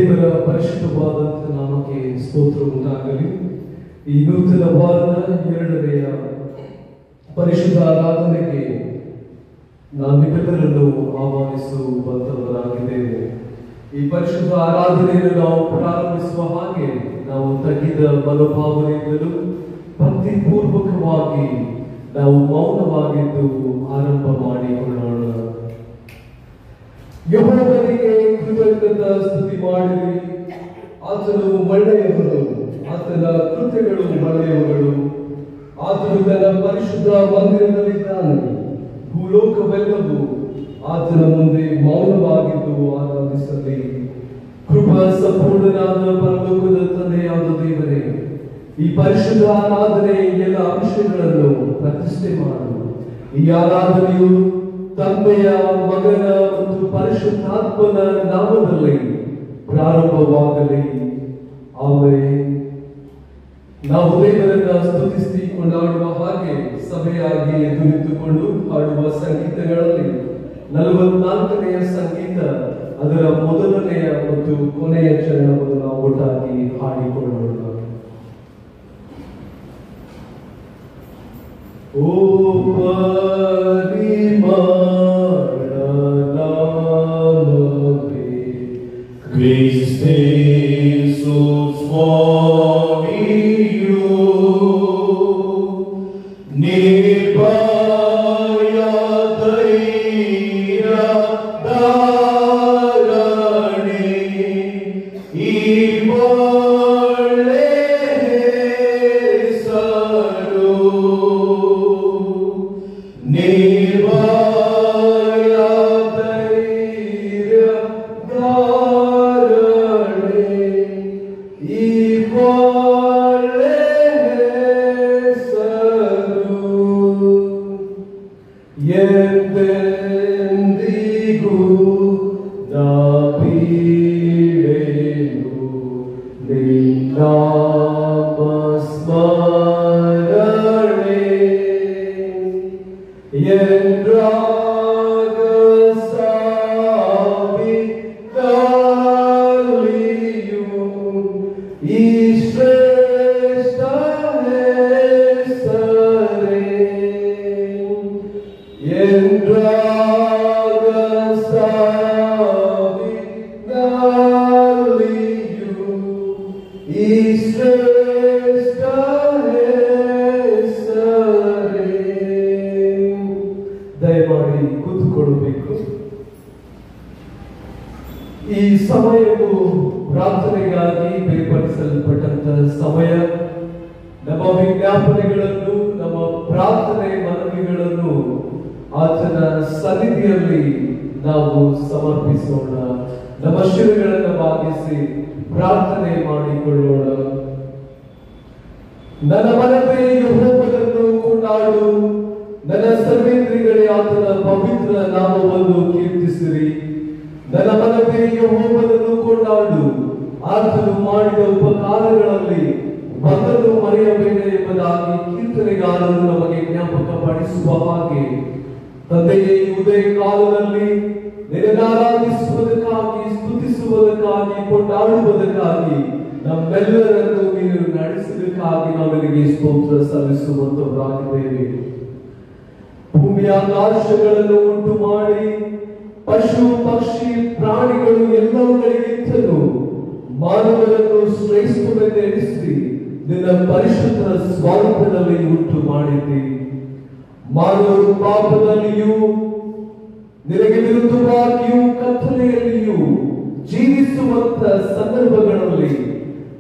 ದೇವರ ಪರಿಶುದ್ಧವಾದಂತಹ ನಾಮಕ್ಕೆ ಸ್ತೋತ್ರ ಉಂಟಾಗಲಿ. ಈ ನೂತನ ವಾರದ 2ನೇ ಪರಿಶುದ್ಧ ಆರಾಧನೆಗೆ ನಾವೆಲ್ಲರನ್ನು ಆಹ್ವಾನಿಸುವಂತವರಾಗಿದ್ದೇವೆ. ಈ ಪರಿಶುದ್ಧ ಆರಾಧನೆಯನ್ನು ನಾವು ಪ್ರಾರಂಭಿಸುವ ಹಾಗೆ ನಾವು ತಗ್ಗಿದ ಮನೋಭಾವನೆಯಿಂದಲೂ ಭಕ್ತಿಪೂರ್ವಕವಾಗಿ ನಾವು ಮೌನವಾಗಿದ್ದು ಆರಂಭ ಮಾಡಿಕೊಳ್ಳೋಣ. ಯೆಹೋವನಿಗೆ ಕೃತಜ್ಞತಾ ಸ್ತುತಿ ಮಾಡಿರಿ. ಆತನು ಒಳ್ಳೆಯವನು, ಆತನ ಕೃತ್ಯಗಳು ಒಳ್ಳೆಯವುಗಳು. ಆತನು ತನ್ನ ಪರಿಶುದ್ಧ ಮಂದಿರದಲ್ಲಿದ್ದಾನೆ. ಭೂಲೋಕವೆಲ್ಲವೂ ಆತನ ಮುಂದೆ ಮೌನವಾಗಿದ್ದು ಆರಾಧಿಸಲಿ. ಕೃಪಾ ಸಂಪೂರ್ಣನಾದ ಪರಲೋಕದ ತಂದೆಯಾದ ದೇವರೇ, ಈ ಪರಿಶುದ್ಧ ಆರಾಧನೆ ಎಲ್ಲ ಅಂಶಗಳನ್ನು ಪ್ರತಿಷ್ಠೆ ಮಾಡು. ಈ ಆರಾಧನೆಯು ತಂದೆಯ, ಮಗನ ಮತ್ತು ಪರಿಶುದ್ಧಾತ್ಮನ ನಾಮದಲ್ಲಿ ಪ್ರಾರಂಭವಾಗಲಿ. ಆಮೇಲೆ ನಾವು ದೇವರನ್ನ ಸ್ತುತಿಸಿ ಕೊಂಡಾಡುವ ಹಾಗೆ ಸಭೆಯಾಗಿ ಎದ್ದು ನಿಂತುಕೊಂಡು ಹಾಡುವ ಸಂಗೀತಗಳಲ್ಲಿ 44ನೆಯ ಸಂಗೀತ ಅದರ ಮೊದಲನೆಯ ಮತ್ತು ಕೊನೆಯ ಚರಣವನ್ನು ನಾವು ಒಟ್ಟಾಗಿ ಹಾಡಿಕೊಳ್ಳೋಣ. ಓ ಪರಿಮಳನಾಮವೇ ಕ್ರಿಸ್ತೇ ಸುಸ್ವಾಮಿಯು ನಿರ್ಭಯ ಧೈರ್ಯಧಾರಣೆ ಈ ಒಳ್ಳೆ ಹೆಸರು. ನಿರ್ಭಯ ಧೈರ್ಯಧಾರಣೆ ಈ ಒಳ್ಳೆ ಹೆಸರು. ಎಂದೆಂದಿಗೂ ನಾ ಬೀಳೆನು ನಿನ್ನ ಸ್ಮರಣೆ. ಎಂದ್ರಾಗ ಸಾವಿದಲ್ಲಿಯೂ ಈ ಶ್ರೇಷ್ಠ ಹೆಸರೇ. ಎಂದ್ರಾಗ ಸಾವಿದಲ್ಲಿಯೂ ಈ ಶ್ರೇಷ್ಠ ಹೆಸರೇ. ದಯಮಾಡಿ ಕೂತುಕೊಳ್ಳಬೇಕು. ಈ ಸಮಯವು ಪ್ರಾರ್ಥನೆಗಾಗಿ ಬೇರ್ಪಡಿಸಲ್ಪಟ್ಟಂತಹ ಸಮಯ. ನಮ್ಮ ವಿಜ್ಞಾಪನೆಗಳನ್ನು, ನಮ್ಮ ಪ್ರಾರ್ಥನೆ ಮನವಿಗಳನ್ನು ಆತನ ಸನ್ನಿಧಿಯಲ್ಲಿ ನಾವು ಸಮರ್ಪಿಸೋಣ. ನಮ್ಮ ಶಿರಗಳನ್ನು ಬಾಗಿಸಿ ಪ್ರಾರ್ಥನೆ ಮಾಡಿಕೊಳ್ಳೋಣ. ನನ್ನ ಮನವೇ ಯೆಹೋವನನ್ನು ಕೊಂಡಾಡು, ನನ್ನ ಸರ್ವೇಂದ್ರಿಗಳೇ ಆತನ ಪವಿತ್ರ ನಾಮವನ್ನು ಕೀರ್ತಿಸಿರಿ. ನನ್ನ ಮನವೇ ಯೆಹೋವನನ್ನು ಕೊಂಡಾಡು, ಆತನು ಮಾಡಿದ ಉಪಕಾರಗಳಲ್ಲಿ ಒಂದನ್ನು ಮರೆಯಬೇಡ ಎಂಬುದಾಗಿ ಕೀರ್ತನೆಗಾರರು ನಮಗೆ ಜ್ಞಾಪಕ ಪಡಿಸುವ ಹಾಗೆ, ತಂದೆಯೇ, ಈ ಉದಯ ಕಾಲದಲ್ಲಿ ನಿನ್ನನ್ನು ಆರಾಧಿಸುವುದಕ್ಕಾಗಿ, ಸ್ತುತಿಸುವುದಕ್ಕಾಗಿ, ಕೊಂಡಾಡುವುದಕ್ಕಾಗಿ ನಮ್ಮೆಲ್ಲರನ್ನು ನೀನು ನಡೆಸುವುದಕ್ಕಾಗಿ ನಾವೆಲ್ಲರಿಗೆ ಸ್ತೋತ್ರ ಸಲ್ಲಿಸುವಂತವರಾಗಿದ್ದೇವೆ. ಭೂಮಿಯ ಆಕಾಶಗಳನ್ನು ಉಂಟು ಮಾಡಿ ಪಶು ಪಕ್ಷಿ ಪ್ರಾಣಿಗಳು ಎಲ್ಲವುಗಳಿಗಿಂತಲೂ ಮಾನವರನ್ನು ಶ್ರೇಷ್ಠವೆಂದು ಎಣಿಸಿ ನಿನ್ನ ಪರಿಶುದ್ಧ ಸ್ವಾರೂಪದಲ್ಲಿ ಉಂಟು ಮಾಡಿದ್ದಿ. ಮಾನವರು ಪಾಪದಲ್ಲಿಯೂ ನಿನಗೆ ವಿರುದ್ಧವಾಗಿಯೂ ಕತ್ತಲೆಯಲ್ಲಿಯೂ ಜೀವಿಸುವಂತ ಸಂದರ್ಭಗಳಲ್ಲಿ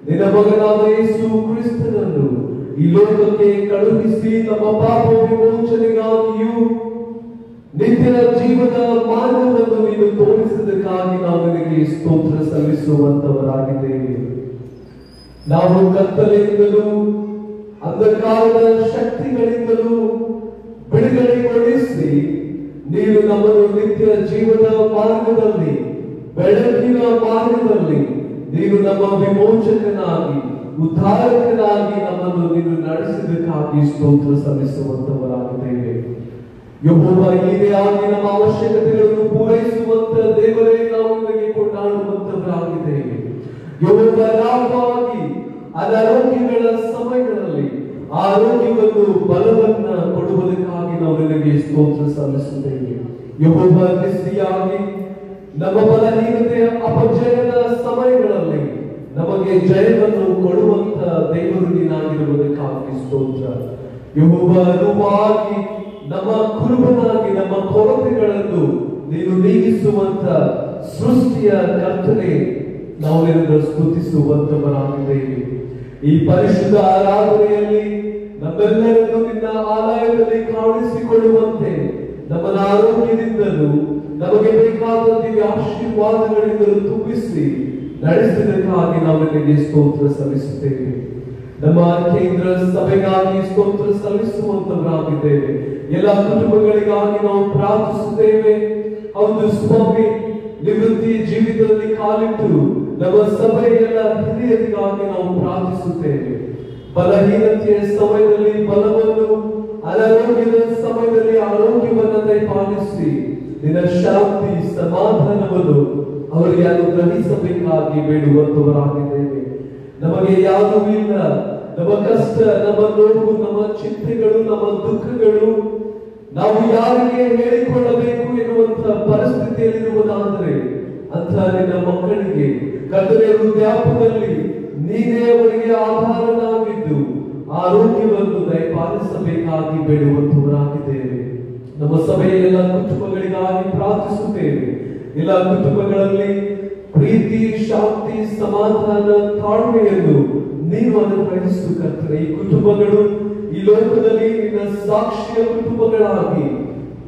ನಿನ್ನ ಮಗನಾದ ಯೇಸು ಕ್ರಿಸ್ತನನ್ನು ಈ ಲೋಕಕ್ಕೆ ಕಳುಹಿಸಿ ನಮ್ಮ ಪಾಪ ವಿಮೋಚನೆಗಾಗಿಯೂ ನಿತ್ಯ ಜೀವದ ಮಾರ್ಗವನ್ನು ನೀನು ತೋರಿಸಿದ್ದಕ್ಕಾಗಿ ನಾವು ನಿನಗೆ ಸ್ತೋತ್ರ ಸಲ್ಲಿಸುವಂತವರಾಗಿದ್ದೇವೆ. ನಾವು ಕತ್ತಲೆಯಿಂದಲೂ ಅಂಧಕಾರದ ಶಕ್ತಿಗಳಿಂದಲೂ ಬಿಡುಗಡೆಗೊಳಿಸಿ ನೀನು ನಮ್ಮನ್ನು ನಿತ್ಯ ಜೀವದ ಮಾರ್ಗದಲ್ಲಿ, ಬೆಳಕಿನ ಮಾರ್ಗದಲ್ಲಿ ನೀನು ನಮ್ಮ ವಿಮೋಚಕನಾಗಿ, ಉದ್ಧಾರಕನಾಗಿ ನಮ್ಮನ್ನು ನೀನು ನಡೆಸಿದ್ದಕ್ಕಾಗಿ ಸ್ತೋತ್ರ ಸಲ್ಲಿಸುವಂತವರಾಗಿದ್ದೇವೆ. ಯೆಹೋವ ನೀನೇ ಆಗಿ ನಮ್ಮ ಅವಶ್ಯಕತೆಗಳನ್ನು ಪೂರೈಸುವಂತ ದೇವರೇ, ನಾವು ನಿನಗೆ ಕೊಂಡಾಡುವಂತವರಾಗಿದ್ದೇವೆ. ಯೆಹೋವನಾಗಿ ಅನಾರೋಗ್ಯಗಳ ಸಮಯಗಳಲ್ಲಿ ಆರೋಗ್ಯವನ್ನು ಬಲವನ್ನ ಕೊಡುವುದಕ್ಕಾಗಿ ನಾವು ನಿನಗೆ ಸ್ತೋತ್ರ ಸಲ್ಲಿಸುತ್ತೇವೆ. ಯೆಹೋವ ನಿಸ್ಸಿಯಾಗಿ ನಮ್ಮ ಬಲಹೀನತೆಯ ಅಪಜಯದ ಸಮಯಗಳಲ್ಲಿ ನಮಗೆ ಜಯವನ್ನು ಕೊಡುವಂತ ದೇವರು ನೀನಾಗಿರುವುದಕ್ಕಾಗಿ ಸ್ತೋತ್ರ. ಯೆಹೋವನಾಗಿ ನಮ್ಮ ಕುರುಬನಾಗಿ ನಮ್ಮ ಕೊರತೆಗಳನ್ನು ನೀನು ನೀಗಿಸುವಂತ ಸೃಷ್ಟಿಯ ಕರ್ತನೆ, ನಾವು ನಿನ್ನನ್ನು ಸ್ತುತಿಸುವಂತವರಾಗಿದ್ದೇವೆ. ಈ ಪರಿಶುದ್ಧ ಆರಾಧನೆಯಲ್ಲಿ ನಮ್ಮೆಲ್ಲರನ್ನು ನಿನ್ನ ಆಲಯದಲ್ಲಿ ಕಾಣಿಸಿಕೊಳ್ಳುವಂತೆ ನಮ್ಮನ್ನ ಆರೋಗ್ಯದಿಂದಲೂ ನಮಗೆ ಬೇಕಾದ ದಿವ್ಯ ಆಶೀರ್ವಾದಗಳಿಂದಲೂ ತುಂಬಿಸಿ ನಡೆಸಿದಕ್ಕಾಗಿ ನಾವು ನಿನಗೆ ಸ್ತೋತ್ರ ಸಲ್ಲಿಸುತ್ತೇವೆ. ನಮ್ಮ ಕೇಂದ್ರ ಸಭೆಗಾಗಿ ಸ್ತೋತ್ರ ಸಲ್ಲಿಸುವಂತವರಾಗಿದ್ದೇವೆ. ಎಲ್ಲ ಕುಟುಂಬಗಳಿಗಾಗಿ ನಾವು ಪ್ರಾರ್ಥಿಸುತ್ತೇವೆ. ಹೌದು ಸ್ವಾಮಿ, ನಿವೃತ್ತಿ ಜೀವಿತದಲ್ಲಿ ಕಾಲಿಟ್ಟು ನಮ್ಮ ಸಭೆಯ ಎಲ್ಲ ಹಿರಿಯರಿಗಾಗಿ ನಾವು ಪ್ರಾರ್ಥಿಸುತ್ತೇವೆ. ಬಲಹೀನತೆಯ ಸಮಯದಲ್ಲಿ ಬಲವನ್ನು, ಅನಾರೋಗ್ಯದ ಸಮಯದಲ್ಲಿ ಆರೋಗ್ಯವನ್ನು ದಯಪಾಲಿಸಿ ನಿನ್ನ ಶಾಂತಿ ಸಮಾಧಾನವನ್ನು ಅವರಿಗೆ ಅನುಗ್ರಹಿಸಬೇಕಾಗಿ ಬೇಡುವಂತವರಾಗಿದ್ದೇವೆ. ನಮಗೆ ಯಾವುದೂ ಇಲ್ಲ, ನಮ್ಮ ಕಷ್ಟ, ನಮ್ಮ ನೋವು, ನಮ್ಮ ಚಿಂತೆಗಳು, ನಮ್ಮ ದುಃಖಗಳು ನಾವು ಯಾರಿಗೆ ಹೇಳಿಕೊಳ್ಳಬೇಕು ಎನ್ನುವಂತ ಪರಿಸ್ಥಿತಿಯಲ್ಲಿರುವುದಾದರೆ ಅಂತ ನಿನ್ನ ಮಕ್ಕಳಿಗೆ ಕರ್ತನೇ ವೃದ್ಧಾಪ್ಯದಲ್ಲಿ ನೀನೇ ಅವರಿಗೆ ಆಧಾರನಾಗಿದ್ದು ಆರೋಗ್ಯವನ್ನು ದಯಪಾಲಿಸಬೇಕಾಗಿ ಬೇಡುವಂತವರಾಗಿದ್ದೇವೆ. ನಮ್ಮ ಸಭೆಯ ಎಲ್ಲ ಕುಟುಂಬಗಳಿಗಾಗಿ ಪ್ರಾರ್ಥಿಸುತ್ತೇವೆ. ಎಲ್ಲ ಕುಟುಂಬಗಳಲ್ಲಿ ಪ್ರೀತಿ, ಶಾಂತಿ, ಸಮಾಧಾನ, ತಾಳ್ಮೆಯನ್ನು ನೀನು ಅನುಗ್ರಹಿಸು ಕರ್ತನೇ. ಈ ಕುಟುಂಬಗಳು ಈ ಲೋಕದಲ್ಲಿ ನಿನ್ನ ಸಾಕ್ಷಿಯ ಕುಟುಂಬಗಳಾಗಿ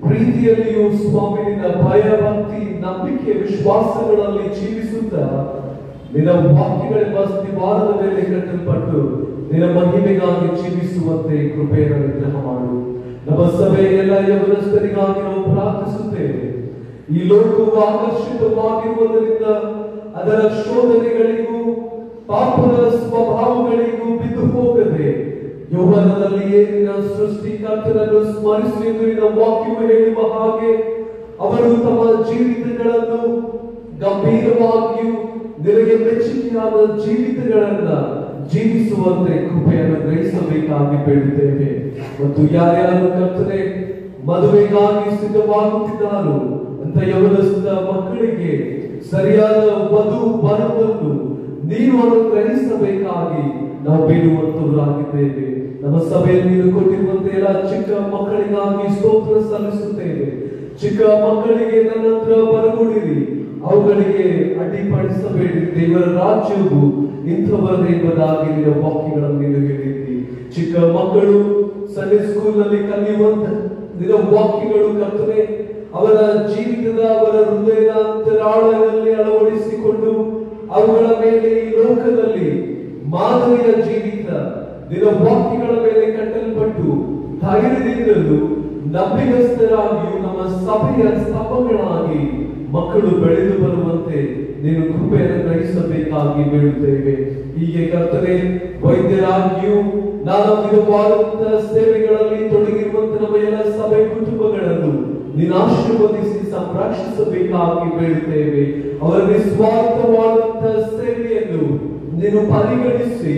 ಪ್ರೀತಿಯಲ್ಲಿಯೂ ಸ್ವಾಮಿ ನಿನ್ನ ಭಯ, ಭಕ್ತಿ, ನಂಬಿಕೆ, ವಿಶ್ವಾಸಗಳಲ್ಲಿ ಜೀವಿಸುತ್ತಾ ನಿನ್ನ ವಾಕ್ಯಗಳೆಂಬ ಸ್ಥಿವಾರದ ಮೇಲೆ ಕಟ್ಟಲ್ಪಟ್ಟು ನಿನ್ನ ಮಹಿಮೆಗಾಗಿ ಜೀವಿಸುವಂತೆ ಕೃಪೆಯನ್ನು ಅನುಗ್ರಹ ಮಾಡು. ನಮ್ಮ ಸಭೆಯ ಎಲ್ಲ ಯೌವನಸ್ಥರಿಗಾಗಿ ನಾವು ಪ್ರಾರ್ಥಿಸುತ್ತೇವೆ. ಈ ಲೋಕವು ಆಕರ್ಷಿತವಾಗಿರುವುದರಿಂದ ಅದರ ಶೋಧನೆಗಳಿಗೂ ಪಾಪದ ಸ್ವಭಾವಗಳಿಗೂ ಬಿದ್ದು ಹೋಗದೆ ಯೌವನದಲ್ಲಿಯೇ ನಿನ್ನ ಸೃಷ್ಟಿಕರ್ತನನ್ನು ಸ್ಮರಿಸಿ ಎಂದು ನಿನ್ನ ವಾಕ್ಯವು ಹೇಳುವ ಹಾಗೆ ಅವರು ತಮ್ಮ ಜೀವಿತಗಳನ್ನು ಗಂಭೀರವಾಗಿಯೂ ನಿನಗೆ ಮೆಚ್ಚುಗೆಯಾದ ಜೀವಿತಗಳನ್ನ ಜೀವಿಸುವಂತೆ ಕೃಪೆಯನ್ನು ಗ್ರಹಿಸಬೇಕಾಗಿ ಬೇಡುತ್ತೇವೆ. ಮತ್ತು ಯಾರ್ಯಾರು ಕರ್ತನೆ ಮದುವೆಗಾಗಿ ಸಿದ್ಧವಾಗುತ್ತಿದ್ದಾರೋ ಅಂತ ಯೌವನಸ್ಥ ಮಕ್ಕಳಿಗೆ ಸರಿಯಾದ ವಧು ವರವನ್ನು ನೀನು ಅನುಗ್ರಹಿಸಬೇಕಾಗಿ ನಾವು ಬೇಡುವಂತವರಾಗಿದ್ದೇವೆ. ನಮ್ಮ ಸಭೆಯಲ್ಲಿ ನೀನು ಕೊಟ್ಟಿರುವಂತೆ ಎಲ್ಲ ಚಿಕ್ಕ ಮಕ್ಕಳಿಗಾಗಿ ಸ್ತೋತ್ರ ಸಲ್ಲಿಸುತ್ತೇವೆ. ಚಿಕ್ಕ ಮಕ್ಕಳಿಗೆ ನನ್ನ ಹತ್ರ ಬರಗೊಡಿರಿ, ಅವುಗಳಿಗೆ ಅಡ್ಡಿಪಡಿಸಬೇಡಿ. ದೇವರ ರಾಜ್ಯವು ಇಂಥವರದೇ ಎಂಬುದಾಗಿ ನಿನ್ನ ವಾಕ್ಯಗಳನ್ನು ನೀನು ಹೇಳಿದ್ದಿ. ಚಿಕ್ಕ ಮಕ್ಕಳು ಸಂಡೇ ಸ್ಕೂಲ್ ನಲ್ಲಿ ಕಲಿಯುವಂತ ನಿನ್ನ ವಾಕ್ಯಗಳು ಕರ್ತನೆ ಅವರ ಜೀವಿತದ, ಅವರ ಹೃದಯದ ಅಂತರಾಳದಲ್ಲಿ ಅಳವಡಿಸಿಕೊಂಡು ಅವುಗಳ ಮೇಲೆ ಈ ಲೋಕದಲ್ಲಿ ಮಾದರಿಯ ಜೀವಿತ ನಿನ್ನ ವಾಕ್ಯಗಳ ಮೇಲೆ ಕಟ್ಟಲ್ಪಟ್ಟು ಧೈರ್ಯದಿಂದಲೂ ನಂಬಿಗಸ್ತರಾಗಿಯೂ ನಮ್ಮ ಸಭೆಯ ಸ್ತಂಭಗಳಾಗಿ ಮಕ್ಕಳು ಬೆಳೆದು ಬರುವಂತೆ ನೀನು ಕೃಪೆಯನ್ನು ಗ್ರಹಿಸಬೇಕಾಗಿ ಬೇಡುತ್ತೇವೆ. ಹೀಗೆ ಕರ್ತನೆ ವೈದ್ಯರಾಗಿಯೂ ನಾನು ವಿಧವಾದಂತಹ ಸೇವೆಗಳಲ್ಲಿ ತೊಡಗಿರುವಂತ ನಮ್ಮ ಎಲ್ಲ ಸಭೆ ಕುಟುಂಬಗಳನ್ನು ನೀನು ಆಶೀರ್ವದಿಸಿ ಸಂರಕ್ಷಿಸಬೇಕಾಗಿ ಬೇಡುತ್ತೇವೆ. ಅವರ ನಿಸ್ವಾರ್ಥವಾದಂತಹ ಸೇವೆಯನ್ನು ನೀನು ಪರಿಗಣಿಸಿ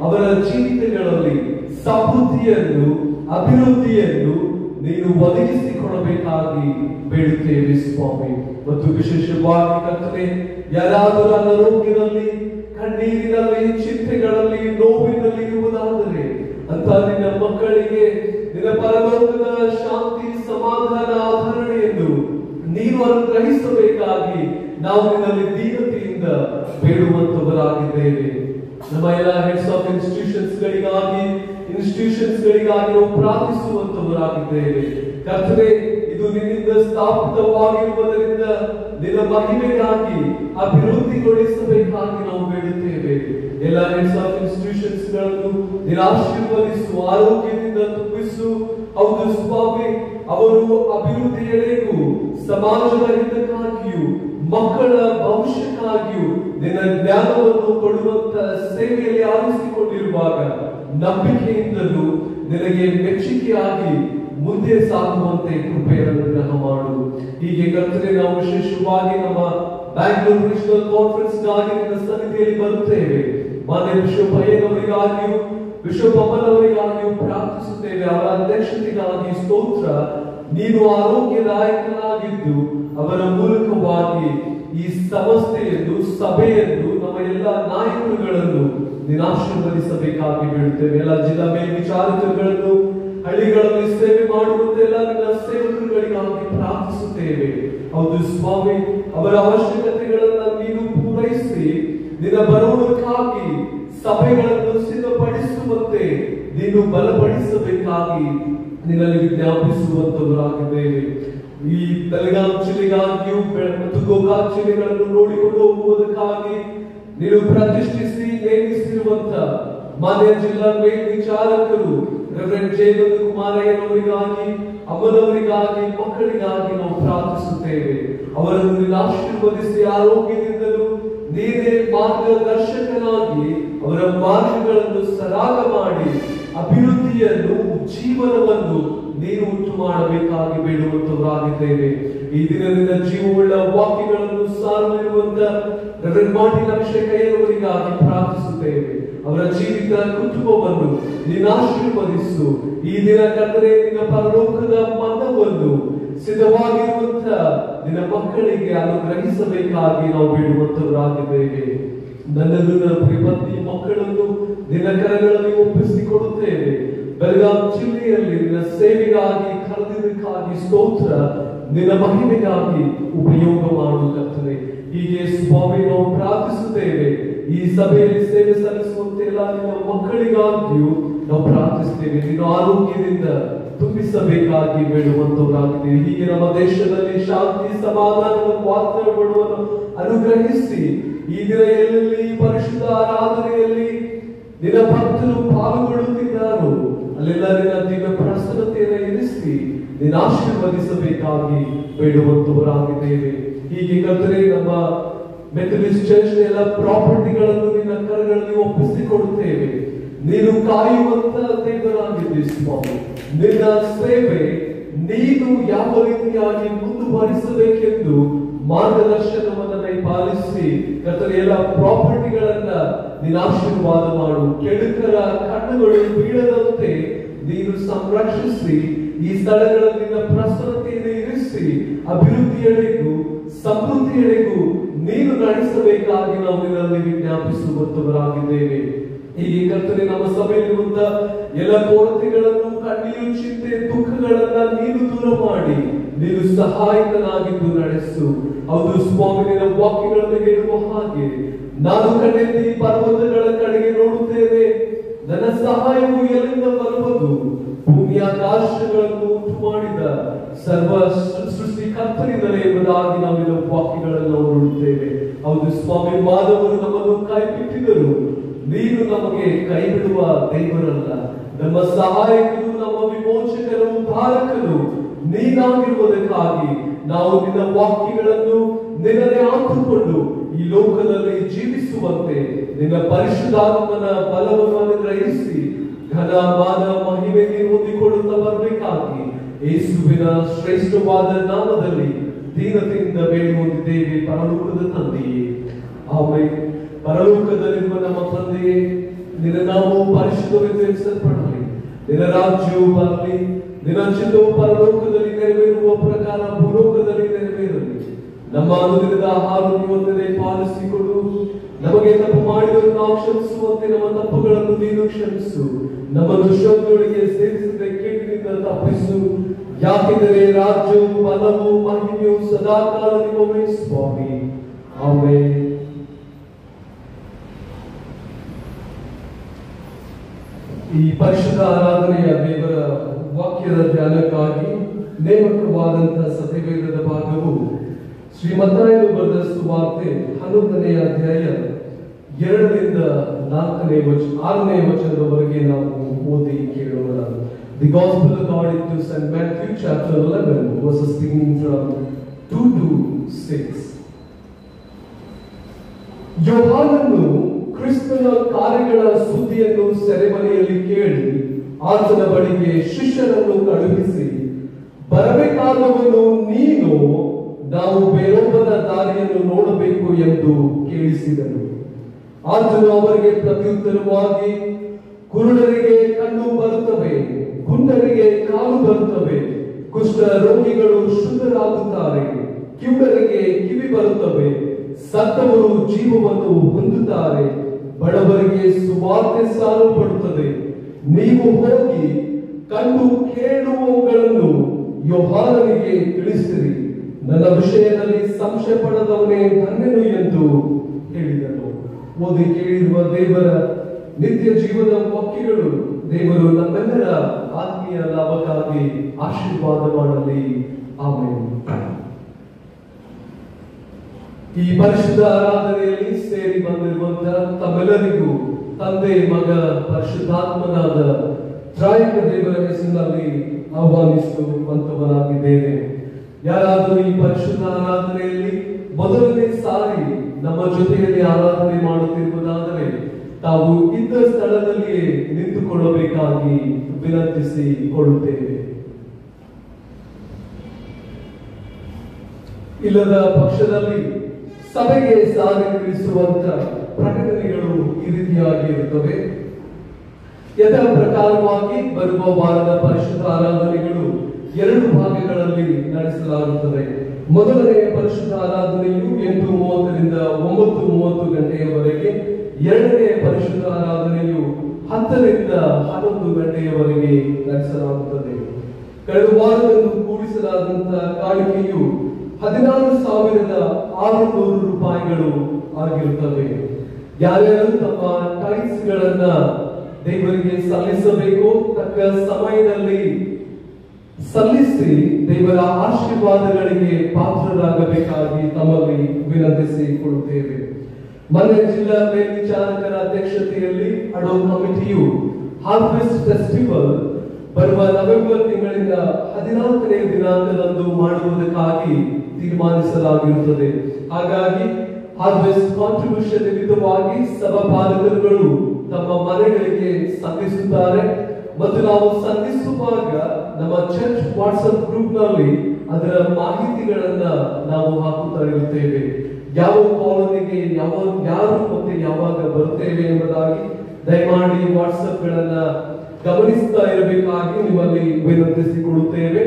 ಅವರ ಜೀವಿತಗಳಲ್ಲಿ ಸಮೃದ್ಧಿಯನ್ನು, ಅಭಿವೃದ್ಧಿಯನ್ನು ನೀನು ಒದಗಿಸಿಕೊಡಬೇಕಾಗಿ ಬೇಡುತ್ತೇವೆ ಸ್ವಾಮಿ. ಮತ್ತು ವಿಶೇಷವಾಗಿ ಕರ್ತನೆ ಯಾರಾದರೂ ಅನಾರೋಗ್ಯದಲ್ಲಿ, ಕಣ್ಣೀರಿನಲ್ಲಿ, ಚಿಂತೆಗಳಲ್ಲಿ, ನೋವಿನಲ್ಲಿ ಇರುವುದಾದರೆ ಅಂತ ನಿನ್ನ ಮಕ್ಕಳಿಗೆ ನಿನ್ನ ಪರಲೋಕದ ಶಾಂತಿ, ಸಮಾಧಾನ, ಆಧರಣೆಯನ್ನು ನೀನು ಅನುಗ್ರಹಿಸಬೇಕಾಗಿ ನಾವು ನಿನ್ನಲ್ಲಿ ದೀನತೆಯಿಂದ ಬೇಡುವಂತವರಾಗಿದ್ದೇವೆ. ನಮ್ಮ ಎಲ್ಲ ಹೆಡ್ಸ್ ಆಫ್ ಇನ್ಸ್ಟಿಟ್ಯೂಷನ್ಸ್ ಗಳಿಗಾಗಿ ನಾವು ಪ್ರಾರ್ಥಿಸುವಂತವರಾಗಿದ್ದೇವೆ. ಕರ್ತನೆ, ಇದು ನಿನ್ನಿಂದ ಸ್ಥಾಪಿತವಾಗಿರುವುದರಿಂದ ನಿನ್ನ ಮಹಿಮೆಗಾಗಿ ಅಭಿವೃದ್ಧಿಗೊಳಿಸಬೇಕಾಗಿ ನಾವು ಬೇಡುತ್ತೇವೆ. ಎಲ್ಲ ಹೆಡ್ಸ್ ಆಫ್ ಇನ್ಸ್ಟಿಟ್ಯೂಷನ್ಸ್ ಗಳನ್ನು ನೀನು ಆಶೀರ್ವದಿಸು, ಆರೋಗ್ಯದಿಂದ ತುಂಬಿಸು. ಹೌದು ಸ್ವಾಮಿ, ಅವರು ಅಭಿವೃದ್ಧಿಯೆಡೆಗೂ ಸಮಾಜದ ಹಿತಕ್ಕಾಗಿಯೂ ಮಕ್ಕಳ ಭವಿಷ್ಯಕ್ಕಾಗಿಯೂ ನಿನ್ನ ಜ್ಞಾನವನ್ನು ಕೊಡುವಂತ ಸೇವೆಯಲ್ಲಿ ಆರಿಸಿಕೊಂಡಿರುವಾಗ ನಂಬಿಕೆಯಿಂದಲೂ ನಿನಗೆ ಮೆಚ್ಚುಗೆಯಾಗಿ ಮುಂದೆ ಸಾಗುವಂತೆ ಕೃಪೆಯನ್ನು ಅನುಗ್ರಹ ಮಾಡು. ಹೀಗೆ ಕರ್ತನೆ ನಾವು ವಿಶೇಷವಾಗಿ ನಮ್ಮ ಬ್ಯಾಂಗ್ಳೂರ್ ರಿಜಿನಲ್ ಕಾನ್ಫರೆನ್ಸ್ ಗಾಗಿ ನಿನ್ನ ಸನ್ನಿಧಿಯಲ್ಲಿ ಬರುತ್ತೇವೆ. ಮಾನ್ಯ ಬಿಷಪ್ ಅಯ್ಯನವರಿಗಾಗಿಯೂ ಬಿಷಪ್ ಅಮ್ಮನವರಿಗಾಗಿಯೂ ಪ್ರಾರ್ಥಿಸುತ್ತೇವೆ. ಅವರ ಅಧ್ಯಕ್ಷತೆಗಾಗಿ ಸ್ತೋತ್ರ. ನೀನು ಆರೋಗ್ಯದಾಯಕನಾಗಿದ್ದು ಅವರ ಮೂಲಕವಾಗಿ ಈ ಸಂಸ್ಥೆಯನ್ನು, ಸಭೆಯನ್ನು, ನಮ್ಮ ಎಲ್ಲ ನಾಯಕರುಗಳನ್ನು ನೀನು ಆಶೀರ್ವದಿಸಬೇಕಾಗಿ ಬೀಳುತ್ತೇವೆ. ಎಲ್ಲ ಜಿಲ್ಲಾ ಮೇಲ್ವಿಚಾರಕರುಗಳನ್ನು, ಹಳ್ಳಿಗಳಲ್ಲಿ ಸೇವೆ ಮಾಡುವಂತೆ ಎಲ್ಲ ನಿನ್ನ ಸೇವಕರುಗಳಿಗಾಗಿ ಪ್ರಾರ್ಥಿಸುತ್ತೇವೆ. ಹೌದು ಸ್ವಾಮಿ, ಅವರ ಅವಶ್ಯಕತೆಗಳನ್ನ ನೀನು ಪೂರೈಸಿ ನಿನ್ನ ಬರುವುದಕ್ಕಾಗಿ ಸಭೆಗಳನ್ನು ಸಿದ್ಧಪಡಿಸುವಂತೆ ನೀನು ಬಲಪಡಿಸಬೇಕಾಗಿ ನಿನ್ನಲ್ಲಿ ವಿಜ್ಞಾಪಿಸುವಂತವರಾಗಿದ್ದೇವೆ. ಈ ಬೆಳಗಾಂ ಜಿಲ್ಲೆಗಾಗಿಯೂ ಮತ್ತು ಗೋಕಾಕ್ ಜಿಲ್ಲೆಗಳನ್ನು ನೋಡಿಕೊಂಡು ಹೋಗುವುದಕ್ಕಾಗಿ ನೀನು ಪ್ರತಿಷ್ಠಿಸಿ ನೇಮಿಸಿರುವಂತ ಮಾನ್ಯ ಜಿಲ್ಲಾ ಮೇಲ್ವಿಚಾರಕರು ರೆವರೆಂಡ್ ಜಯನಂದ ಕುಮಾರಯ್ಯನವರಿಗಾಗಿ, ಅಮ್ಮನವರಿಗಾಗಿ, ಮಕ್ಕಳಿಗಾಗಿ ನಾವು ಪ್ರಾರ್ಥಿಸುತ್ತೇವೆ. ಅವರನ್ನು ನೀನು ಆಶೀರ್ವದಿಸಿ ಆರೋಗ್ಯದಿಂದಲೂ ನೀನೇ ಮಾರ್ಗದರ್ಶಕನಾಗಿ ಅವರ ಮಾರ್ಗಗಳನ್ನು ಸರಾಗ ಮಾಡಿ ಅಭಿವೃದ್ಧಿಯನ್ನು, ಜೀವನವನ್ನು ನೀನು ಉಂಟು ಮಾಡಬೇಕಾಗಿ ಬೇಡುವಂತವರಾಗಿದ್ದೇವೆ. ಈ ದಿನದಿಂದ ಜೀವವುಳ್ಳ ವಾಕ್ಯಗಳನ್ನು ಸಾರಲಿರುವಂತ ರೆವರೆಂಡ್ ಮಾರ್ಟಿನ್ ಅಭಿಷೇಕಯ್ಯನವರಿಗಾಗಿ ಪ್ರಾರ್ಥಿಸುತ್ತೇವೆ. ಅವರ ಜೀವಿತ ಕುಟುಂಬವನ್ನು ನೀನು ಆಶೀರ್ವದಿಸು. ಈ ದಿನ ಕರ್ತನೇ ನಿನ್ನ ಪರಲೋಕದ ಮನ್ನವನ್ನು ಸಿದ್ಧವಾಗಿರುವಂತ ನಿನ್ನ ಮಕ್ಕಳಿಗೆ ಅನುಗ್ರಹಿಸಬೇಕಾಗಿ ನಾವು ಬೇಡುವಂತವರಾಗಿದ್ದೇವೆ. ನನ್ನನ್ನು, ನನ್ನ ಪ್ರಿಪತ್ನಿ ಮಕ್ಕಳನ್ನು ನಿನ್ನ ಕರಗಳಲ್ಲಿ ಒಪ್ಪಿಸಿಕೊಡುತ್ತೇವೆ. ಬೆಳಗಾಂ ಜಿಲ್ಲೆಯಲ್ಲಿ ನಿನ್ನ ಸೇವೆಗಾಗಿ ಕರೆದಿದ್ದಕ್ಕಾಗಿ ಸ್ತೋತ್ರ. ನಿನ್ನ ಮಹಿಮೆಗಾಗಿ ಉಪಯೋಗ ಮಾಡುತ್ತೇವೆ. ಹೀಗೆ ಸ್ವಾಮಿ ನಾವು ಪ್ರಾರ್ಥಿಸುತ್ತೇವೆ. ಈ ಸಭೆಯಲ್ಲಿ ಸೇವೆ ಸಲ್ಲಿಸುವಂತೆ ಎಲ್ಲ ನಿನ್ನ ಮಕ್ಕಳಿಗಾಗಿಯೂ ನಾವು ಪ್ರಾರ್ಥಿಸುತ್ತೇವೆ. ನೀನು ಆರೋಗ್ಯದಿಂದ ತುಂಬಿಸಬೇಕಾಗಿ ಬೇಡುವಂತವರಾಗಿದ್ದೇವೆ. ಹೀಗೆ ನಮ್ಮ ದೇಶದಲ್ಲಿ ಶಾಂತಿ, ಸಮಾಧಾನದ ವಾತಾವರಣವನ್ನು ಅನುಗ್ರಹಿಸಿ ಈ ದಿನ ಎಲ್ಲೆಲ್ಲಿ ಪರಿಶುದ್ಧ ಆರಾಧನೆಯಲ್ಲಿ ನಿನ್ನ ಭಕ್ತರು ಪಾಲ್ಗೊಳ್ಳುತ್ತಿದ್ದಾರೋ ಅಲ್ಲೆಲ್ಲ ನಿನ್ನ ದಿವ್ಯ ಪ್ರಸನ್ನತೆಯನ್ನು ಇರಿಸಿ ನಿನ್ನ ಆಶೀರ್ವದಿಸಬೇಕಾಗಿ ಬೇಡುವಂತವರಾಗಿದ್ದೇವೆ. ಹೀಗೆ ಕರ್ತನೇ ನಮ್ಮ ಮೆಥಡಿಸ್ಟ್ ಚರ್ಚ್ ಎಲ್ಲ ಪ್ರಾಪರ್ಟಿಗಳನ್ನು ನಿನ್ನ ಕರಗಳಲ್ಲಿ ಒಪ್ಪಿಸಿಕೊಡುತ್ತೇವೆ. ನೀನು ಕಾಯುವಂತ ದೇವರಾಗಿದ್ದೆ ಸ್ವಾಮಿ. ನಿನ್ನ ಸೇವೆ ನೀನು ಯಾವ ರೀತಿಯಾಗಿ ಮುಂದುವರಿಸಬೇಕೆಂದು ಮಾರ್ಗದರ್ಶನವನ್ನು ಪಾಲಿಸಿ ಕರ್ತನೇ ಎಲ್ಲ ಪ್ರಾಪರ್ಟಿಗಳನ್ನ ನೀನು ಆಶೀರ್ವಾದ ಮಾಡು. ಕೆಡುಕರ ಕಣ್ಣುಗಳು ಬೀಳದಂತೆ ನೀನು ಸಂರಕ್ಷಿಸಿ ಈ ಸ್ಥಳಗಳಲ್ಲಿ ನಿನ್ನ ಪ್ರಸನ್ನತೆಯನ್ನು ಇರಿಸಿ ಅಭಿವೃದ್ಧಿಯೆಡೆಗೂ ಸಮೃದ್ಧಿಯೆಡೆಗೂ ನೀನು ನಡೆಸಬೇಕಾಗಿ ನಾವು ನಿನ್ನಲ್ಲಿ ವಿಜ್ಞಾಪಿಸುವಂತವರಾಗಿದ್ದೇವೆ. ಹೀಗೆ ಕರ್ತನೆ ನಮ್ಮ ಸಭೆಯಲ್ಲಿರುವಂತ ಎಲ್ಲ ಕೊರತೆಗಳನ್ನು, ಕಣ್ಣೀರು, ಚಿಂತೆ, ದುಃಖಗಳನ್ನ ನೀನು ದೂರ ಮಾಡಿ ನೀನು ಸಹಾಯಕನಾಗಿದ್ದು ನಡೆಸು. ಹೌದು ಸ್ವಾಮಿ, ನಿನ್ನ ವಾಕ್ಯಗಳನ್ನು ಹೇಳುವ ಹಾಗೆ ನಾನು ಕಣ್ಣೆತ್ತಿ ಪರ್ವತಗಳ ಕಡೆಗೆ ನೋಡುತ್ತೇನೆ, ನನ್ನ ಸಹಾಯವು ಎಲ್ಲಿಂದ ಬರುವುದು? ಭೂಮಿಯ ಆಕಾಶಗಳನ್ನು ಉಂಟು ಮಾಡಿದ ಸರ್ವ ಸೃಷ್ಟಿಕರ್ತನಿಂದಲೇ ಎಂಬುದಾಗಿ ನಾವು ನಿನ್ನ ವಾಕ್ಯಗಳನ್ನು ನೋಡುತ್ತೇವೆ. ಹೌದು ಸ್ವಾಮಿ, ಮಾನವರು ನಮ್ಮನ್ನು ಕೈ ಬಿಟ್ಟಿದ್ದರು, ನೀನು ನಮಗೆ ಕೈ ಬಿಡುವ ದೇವರಲ್ಲ. ನಮ್ಮ ಸಹಾಯಕರು, ನಮ್ಮ ವಿಮೋಚಕರು, ಉದ್ಧಾರಕರು ನೀನಾಗಿರುವುದಕ್ಕಾಗಿ ನಾವು ನಿನ್ನ ವಾಕ್ಯಗಳನ್ನು ನಿನ್ನನ್ನೇ ಆತುಕೊಂಡು ಈ ಲೋಕದಲ್ಲಿ ಜೀವಿಸುವಂತೆ ನಿನ್ನ ಪರಿಶುದ್ಧಾತ್ಮನ ಬಲವನ್ನು ಅನುಗ್ರಹಿಸಿ ಘನ, ಮಾನ, ಮಹಿಮೆಗೆ ಹೊಂದಿಕೊಳ್ಳುತ್ತಾ ಬರಬೇಕಾಗಿ ಯೇಸುವಿನ ಶ್ರೇಷ್ಠವಾದ ನಾಮದಲ್ಲಿ ದೀನತೆಯಿಂದ ಬೇಡಿ ಹೊಂದಿದ್ದೇವೆ ಪರಲೋಕದ ತಂದೆಯೇ, ಆಮೆನ್. ಪರಲೋಕದಲ್ಲಿರುವ ನಮ್ಮ ತಂದೆಯೇ, ನಿನ್ನ ನಾಮವು ಪರಿಶುದ್ಧವೆಂದೆನಿಸಲ್ಪಡಲಿ, ನಿನ್ನ ರಾಜ್ಯವು ಬರಲಿ, ನಿನ್ನ ಚಿತ್ತವು ಪರಲೋಕದಲ್ಲಿ ನೆರವೇರುವ ಪ್ರಕಾರ ಭೂಲೋಕದಲ್ಲಿ ನೆರವೇರಲಿ. ನಮ್ಮ ಅನುದಿನದ ಆಹಾರವನ್ನು ಇವತ್ತೇ ಪಾಲಿಸಿಕೊಡು. ನಮಗೆ ತಪ್ಪು ಮಾಡಿದರೂ ನಾವು ಕ್ಷಮಿಸುವಂತೆ ನಮ್ಮ ತಪ್ಪುಗಳನ್ನು ನೀನು ಕ್ಷಮಿಸು. ನಮ್ಮನ್ನು ಶೋಧನೆಯೊಳಗೆ ಸೇರಿಸದೆ ಕೇಡಿನಿಂದ ತಪ್ಪಿಸು. ಯಾಕೆಂದರೆ ರಾಜ್ಯವು, ಬಲವು, ಮಹಿಮೆಯು ಸದಾಕಾಲ ನಿಮ್ಮವೇ ಸ್ವಾಮಿ. ಆಮೆನ್. ಈ ಪರಿಶುದ್ಧ ಆರಾಧನೆಯ ದೇವರ ವಾಕ್ಯದ ಧ್ಯಾನಕ್ಕಾಗಿ ನೇಮಕವಾದಂತಹ ಸತ್ಯವೇದದ ಭಾಗವು ಶ್ರೀ ಮತ್ತಾಯನು ಬರೆದ ಸುವಾರ್ತೆ 11ನೇ ಅಧ್ಯಾಯ 2ರಿಂದ 6ನೇ ವಚನದವರೆಗೆ ನಾವು ಓದಿ ಕೇಳೋಣ. The Gospel according to St. Matthew chapter 11 verses beginning from 2 to 6. ಯೋಹಾನನು ಕ್ರಿಸ್ತನ ಕಾರ್ಯಗಳ ಸುದ್ದಿಯನ್ನು ಸೆರೆಮನೆಯಲ್ಲಿ ಕೇಳಿ ಆತನ ಬಳಿಗೆ ಶಿಷ್ಯರನ್ನು ಕಳುಹಿಸಿ, ಬರಬೇಕಾದವನು ನೀನು, ನಾವು ಬೇರೊಬ್ಬನ ದಾರಿಯನ್ನು ನೋಡಬೇಕು ಮಾಡಬೇಕು ಎಂದು ಕೇಳಿಸಿದನು. ಆತನು ಅವರಿಗೆ ಪ್ರತ್ಯುತ್ತರವಾಗಿ, ಕುರುಡರಿಗೆ ಕಣ್ಣು ಬರುತ್ತವೆ, ಕುಂಟರಿಗೆ ಕಾಲು ಬರುತ್ತವೆ, ಕುಷ್ಠ ರೋಗಿಗಳು ಶುದ್ಧರಾಗುತ್ತಾರೆ, ಕಿವುಡರಿಗೆ ಕಿವಿ ಬರುತ್ತವೆ, ಸತ್ತವರು ಜೀವವನ್ನು ಹೊಂದುತ್ತಾರೆ, ಬಡವರಿಗೆ ಸುವಾರ್ತೆ ಸಾರಲ್ಪಡುತ್ತದೆ. ನೀವು ಹೋಗಿ ಕಂಡು ಕೇಳುವವುಗಳನ್ನು ಯೋಹಾನನಿಗೆ ತಿಳಿಸಿರಿ. ನನ್ನ ವಿಷಯದಲ್ಲಿ ಸಂಶಯ ಪಡದವನೇ ಧನ್ಯನು ಎಂದು ಹೇಳಿದನು. ಓದಿ ಕೇಳಿರುವ ದೇವರ ನಿತ್ಯ ಜೀವದ ವಾಕ್ಯಗಳು ದೇವರು ನಮ್ಮೆಲ್ಲರ ಆತ್ಮೀಯ ಲಾಭಕ್ಕಾಗಿ ಆಶೀರ್ವಾದ ಮಾಡಲಿ. ಆಮೆನ್. ಈ ಪರಿಶುದ್ಧ ಆರಾಧನೆಯಲ್ಲಿ ಸೇರಿ ಬಂದಿರುವಂತಹ ತಮ್ಮೆಲ್ಲರಿಗೂ ತಂದೆ, ಮಗ, ಪರಿಶುದ್ಧಾತ್ಮನಾದ ತ್ರಾಯಕ ದೇವರ ಹೆಸರಿನಲ್ಲಿ ಆಹ್ವಾನಿಸುವಂತವನಾಗಿದ್ದೇನೆ. ಯಾರಾದರೂ ಈ ಪರಿಶುದ್ಧ ಆರಾಧನೆಯಲ್ಲಿ ಮೊದಲನೇ ಸಾರಿ ನಮ್ಮ ಜೊತೆಯಲ್ಲಿ ಆರಾಧನೆ ಮಾಡುತ್ತಿರುವುದಾದರೆ ತಾವು ಇದ್ದ ಸ್ಥಳದಲ್ಲಿಯೇ ನಿಂತುಕೊಳ್ಳಬೇಕಾಗಿ ವಿನಂತಿಸಿಕೊಳ್ಳುತ್ತೇವೆ. ಇಲ್ಲದ ಪಕ್ಷದಲ್ಲಿ ಸಭೆಗೆ ಸಹಕರಿಸುವಂತ ಪ್ರಕಟಣೆಗಳು ಈ ರೀತಿಯಾಗಿ ಇರುತ್ತವೆ. ಯಥಾ ಪ್ರಕಾರವಾಗಿ ಬರುವ ವಾರದ ಪರಿಶುದ್ಧ ಆರಾಧನೆಗಳು 2 ಭಾಗಗಳಲ್ಲಿ ನಡೆಸಲಾಗುತ್ತದೆ. ಮೊದಲನೆಯ ಪರಿಶುದ್ಧ ಆರಾಧನೆಯು 8:30 ರಿಂದ 9:30 ಗಂಟೆಯವರೆಗೆ, ಎರಡನೆಯ ಪರಿಶುದ್ಧ ಆರಾಧನೆಯು 10 ರಿಂದ 11 ಗಂಟೆಯವರೆಗೆ ನಡೆಸಲಾಗುತ್ತದೆ. ಕಳೆದ ವಾರದಂದು ಕೂಡಿಸಲಾದಂತಹ ಕಾಣಿಕೆಯು 16,600 ರೂಪಾಯಿಗಳು ಆಗಿರುತ್ತವೆ. ಯಾರ್ಯಾರು ತಮ್ಮ ಟೈಟ್ಸ್ ಗಳನ್ನ ದೇವರಿಗೆ ಸಲ್ಲಿಸಬೇಕು, ತಕ್ಕ ಸಮಯದಲ್ಲಿ ಸಲ್ಲಿಸಿ ದೇವರ ಆಶೀರ್ವಾದಗಳಿಗೆ ಪಾತ್ರರಾಗಬೇಕಾಗಿ ತಮ್ಮಲ್ಲಿ ವಿನಂತಿಸಿಕೊಳ್ಳುತ್ತೇವೆ. ಮೊನ್ನೆ ಜಿಲ್ಲಾ ಮೇಲ್ವಿಚಾರಕರ ಅಧ್ಯಕ್ಷತೆಯಲ್ಲಿ ಅಡೋ ಕಮಿಟಿಯು ಹಾರ್ವೆಸ್ಟ್ ಫೆಸ್ಟಿವಲ್ ಬರುವ ನವೆಂಬರ್ ತಿಂಗಳಿನ 14ನೇ ದಿನಾಂಕದಂದು ಮಾಡುವುದಕ್ಕಾಗಿ ತೀರ್ಮಾನಿಸಲಾಗಿರುತ್ತದೆ. ಹಾಗಾಗಿ ಹಾರ್ವೆಸ್ಟ್ ಕಾಂಟ್ರಿಬ್ಯೂಷನ್ ನಿಮಿತ್ತವಾಗಿ ಸಭಾಪಾಲಕರುಗಳು ತಮ್ಮ ಮನೆಗಳಿಗೆ ಸಂಧಿಸುತ್ತಾರೆ ಮತ್ತು ನಾವು ಸಂಧಿಸುವಾಗ ನಮ್ಮ ಚರ್ಚ್ ವಾಟ್ಸ್ಆಪ್ ಗ್ರೂಪ್ ನಲ್ಲಿ ಅದರ ಮಾಹಿತಿಗಳನ್ನ ನಾವು ಹಾಕುತ್ತಾ ಇರುತ್ತೇವೆ. ಯಾವ ಕಾಲೋನಿಗೆ ಯಾರು ಮತ್ತೆ ಯಾವಾಗ ಬರುತ್ತೇವೆ ಎಂಬುದಾಗಿ ದಯಮಾಡಿ ವಾಟ್ಸ್ಆಪ್ ಗಳನ್ನ ಗಮನಿಸ್ತಾ ಇರಬೇಕಾಗಿ ನಿಮ್ಮಲ್ಲಿ ವಿನಂತಿಸಿಕೊಳ್ಳುತ್ತೇವೆ.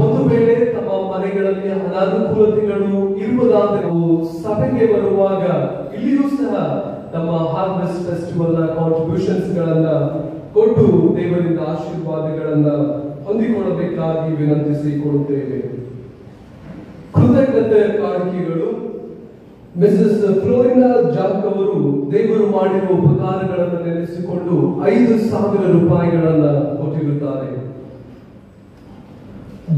ಒಂದು ವೇಳೆ ತಮ್ಮ ಮನೆಗಳಲ್ಲಿ ಅನಾನುಕೂಲತೆಗಳು ಇರುವುದಾದರೆ ಸಭೆಗೆ ಬರುವಾಗ ಇಲ್ಲಿಯೂ ಸಹ ತಮ್ಮ ಹಾರ್ವೆಸ್ಟ್ ಫೆಸ್ಟಿವಲ್ ನ ಕಾಂಟ್ರಿಬ್ಯೂಷನ್ಸ್ ಗಳನ್ನ ಕೊಟ್ಟು ದೇವರಿಂದ ಆಶೀರ್ವಾದಗಳನ್ನ ಹೊಂದಿಕೊಳ್ಳಬೇಕಾಗಿ ವಿನಂತಿಸಿಕೊಳ್ಳುತ್ತೇವೆ. ಕೃತಜ್ಞತೆ ಕಾಣಿಕೆಗಳು ಮಿಸಸ್ ಫ್ಲೋರಿನಾ ಜಾಕ್ ಅವರು ದೇವರು ಮಾಡಿರುವ ಉಪಕಾರಗಳನ್ನು ನೆನೆಸಿಕೊಂಡು 5,000 ರೂಪಾಯಿಗಳನ್ನ ಕೊಟ್ಟಿರುತ್ತಾರೆ.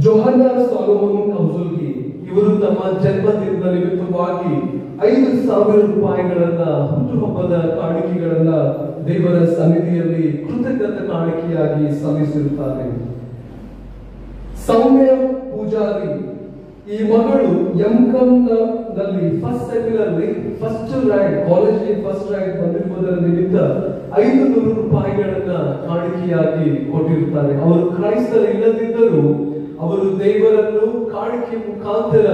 ಜೋಹನ್ನ ಸಾಲೋಮನ್ ಕೌಸಲ್ಗಿ ಇವರು ತಮ್ಮ ಜನ್ಮದಿನದ ನಿಮಿತ್ತವಾಗಿ 5,000 ರೂಪಾಯಿಗಳನ್ನ ಹುಟ್ಟುಹಬ್ಬದ ಕಾಣಿಕೆಗಳನ್ನ ದೇವರ ಸನ್ನಿಧಿಯಲ್ಲಿ ಕೃತಜ್ಞತೆ ಕಾಣಿಕೆಯಾಗಿ ಸಲ್ಲಿಸಿರುತ್ತಾರೆ. ಸೌಮ್ಯ ಪೂಜಾರಿ ಈ ಮಗಳು ಎಂ.ಕಾಮ್ ನಲ್ಲಿ ಫಸ್ಟ್ ಸೆಮಿನಲ್ಲಿ ಫಸ್ಟ್ ರ್ಯಾಂಕ್, ಕಾಲೇಜಿಗೆ ಫಸ್ಟ್ ರ್ಯಾಂಕ್ ಬಂದಿರುವುದರ ನಿಮಿತ್ತ 500 ರೂಪಾಯಿಗಳನ್ನ ಕಾಣಿಕೆಯಾಗಿ ಕೊಟ್ಟಿರುತ್ತಾರೆ. ಅವರು ಕ್ರೈಸ್ತರ ಇಲ್ಲದಿದ್ದರೂ ಅವರು ದೇವರನ್ನು ಕಾಣಿಕೆ ಮುಖಾಂತರ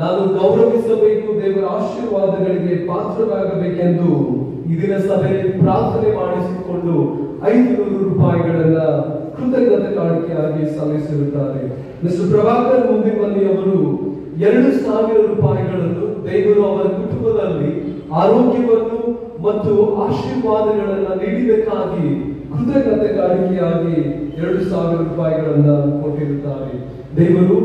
ನಾನು ಗೌರವಿಸಬೇಕು, ದೇವರ ಆಶೀರ್ವಾದಗಳಿಗೆ ಪಾತ್ರರಾಗಬೇಕೆಂದು ಈ ದಿನ ಸಭೆಯಲ್ಲಿ ಪ್ರಾರ್ಥನೆ ಮಾಡಿಸಿಕೊಂಡು 500 ರೂಪಾಯಿಗಳನ್ನ ಕೃತಜ್ಞತೆ ಕಾಣಿಕೆಯಾಗಿ ಸಲ್ಲಿಸಿರುತ್ತಾರೆ. ಮಿಸ್ಟರ್ ಪ್ರಭಾಕರ್ ಮುಂದಿಮನಿ ಅವರು 2,000 ರೂಪಾಯಿಗಳನ್ನು ದೇವರು ಅವರ ಕುಟುಂಬದಲ್ಲಿ ಆರೋಗ್ಯವನ್ನು ಮತ್ತು ಆಶೀರ್ವಾದಗಳನ್ನ ನೀಡಬೇಕಾಗಿ ಕೃತಜ್ಞತೆ ಕಾಣಿಕೆಯಾಗಿ 2,000 ರೂಪಾಯಿಗಳನ್ನ ಕೊಟ್ಟಿರುತ್ತಾರೆ. ದೇವರು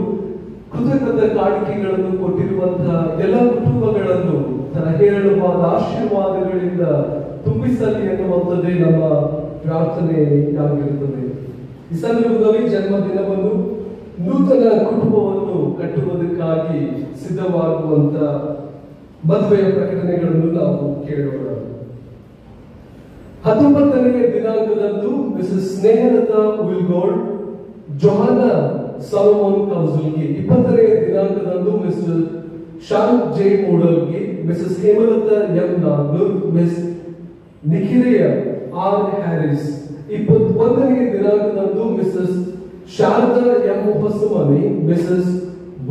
ಕೃತಜ್ಞತೆ ಕಾಣಿಕೆಗಳನ್ನು ಕೊಟ್ಟಿರುವಂತಹ ಎಲ್ಲ ಕುಟುಂಬಗಳನ್ನು ತನ್ನ ಹೇರಳವಾದ ಆಶೀರ್ವಾದಗಳಿಂದ ತುಂಬಿಸಲಿ ಎನ್ನುವಂಥದ್ದೇ ನಮ್ಮ ಪ್ರಾರ್ಥನೆಯಾಗಿರುತ್ತದೆ. ಈ ಸಂದರ್ಭದಲ್ಲಿ ಜನ್ಮದಿನವನ್ನು ನೂತನ ಕುಟುಂಬವನ್ನು ಕಟ್ಟುವುದಕ್ಕಾಗಿ ಸಿದ್ಧವಾಗುವಂತ ಮದುವೆಯ ಪ್ರಕಟಣೆಗಳನ್ನು ನಾವು ಕೇಳೋಣ. 19ನೇ ದಿನಾಂಕದಂದು Mrs Snehalata Ulgod Johanna Solomon Kausalgi, 20ನೇ ದಿನಾಂಕದಂದು Mister Shant J Mudalgi, Mrs Hemalata M Nagnur, Miss Nikhileya R Harris, 21ನೇ ದಿನಾಂಕದಂದು Mrs Sharada M Hosamani, Mrs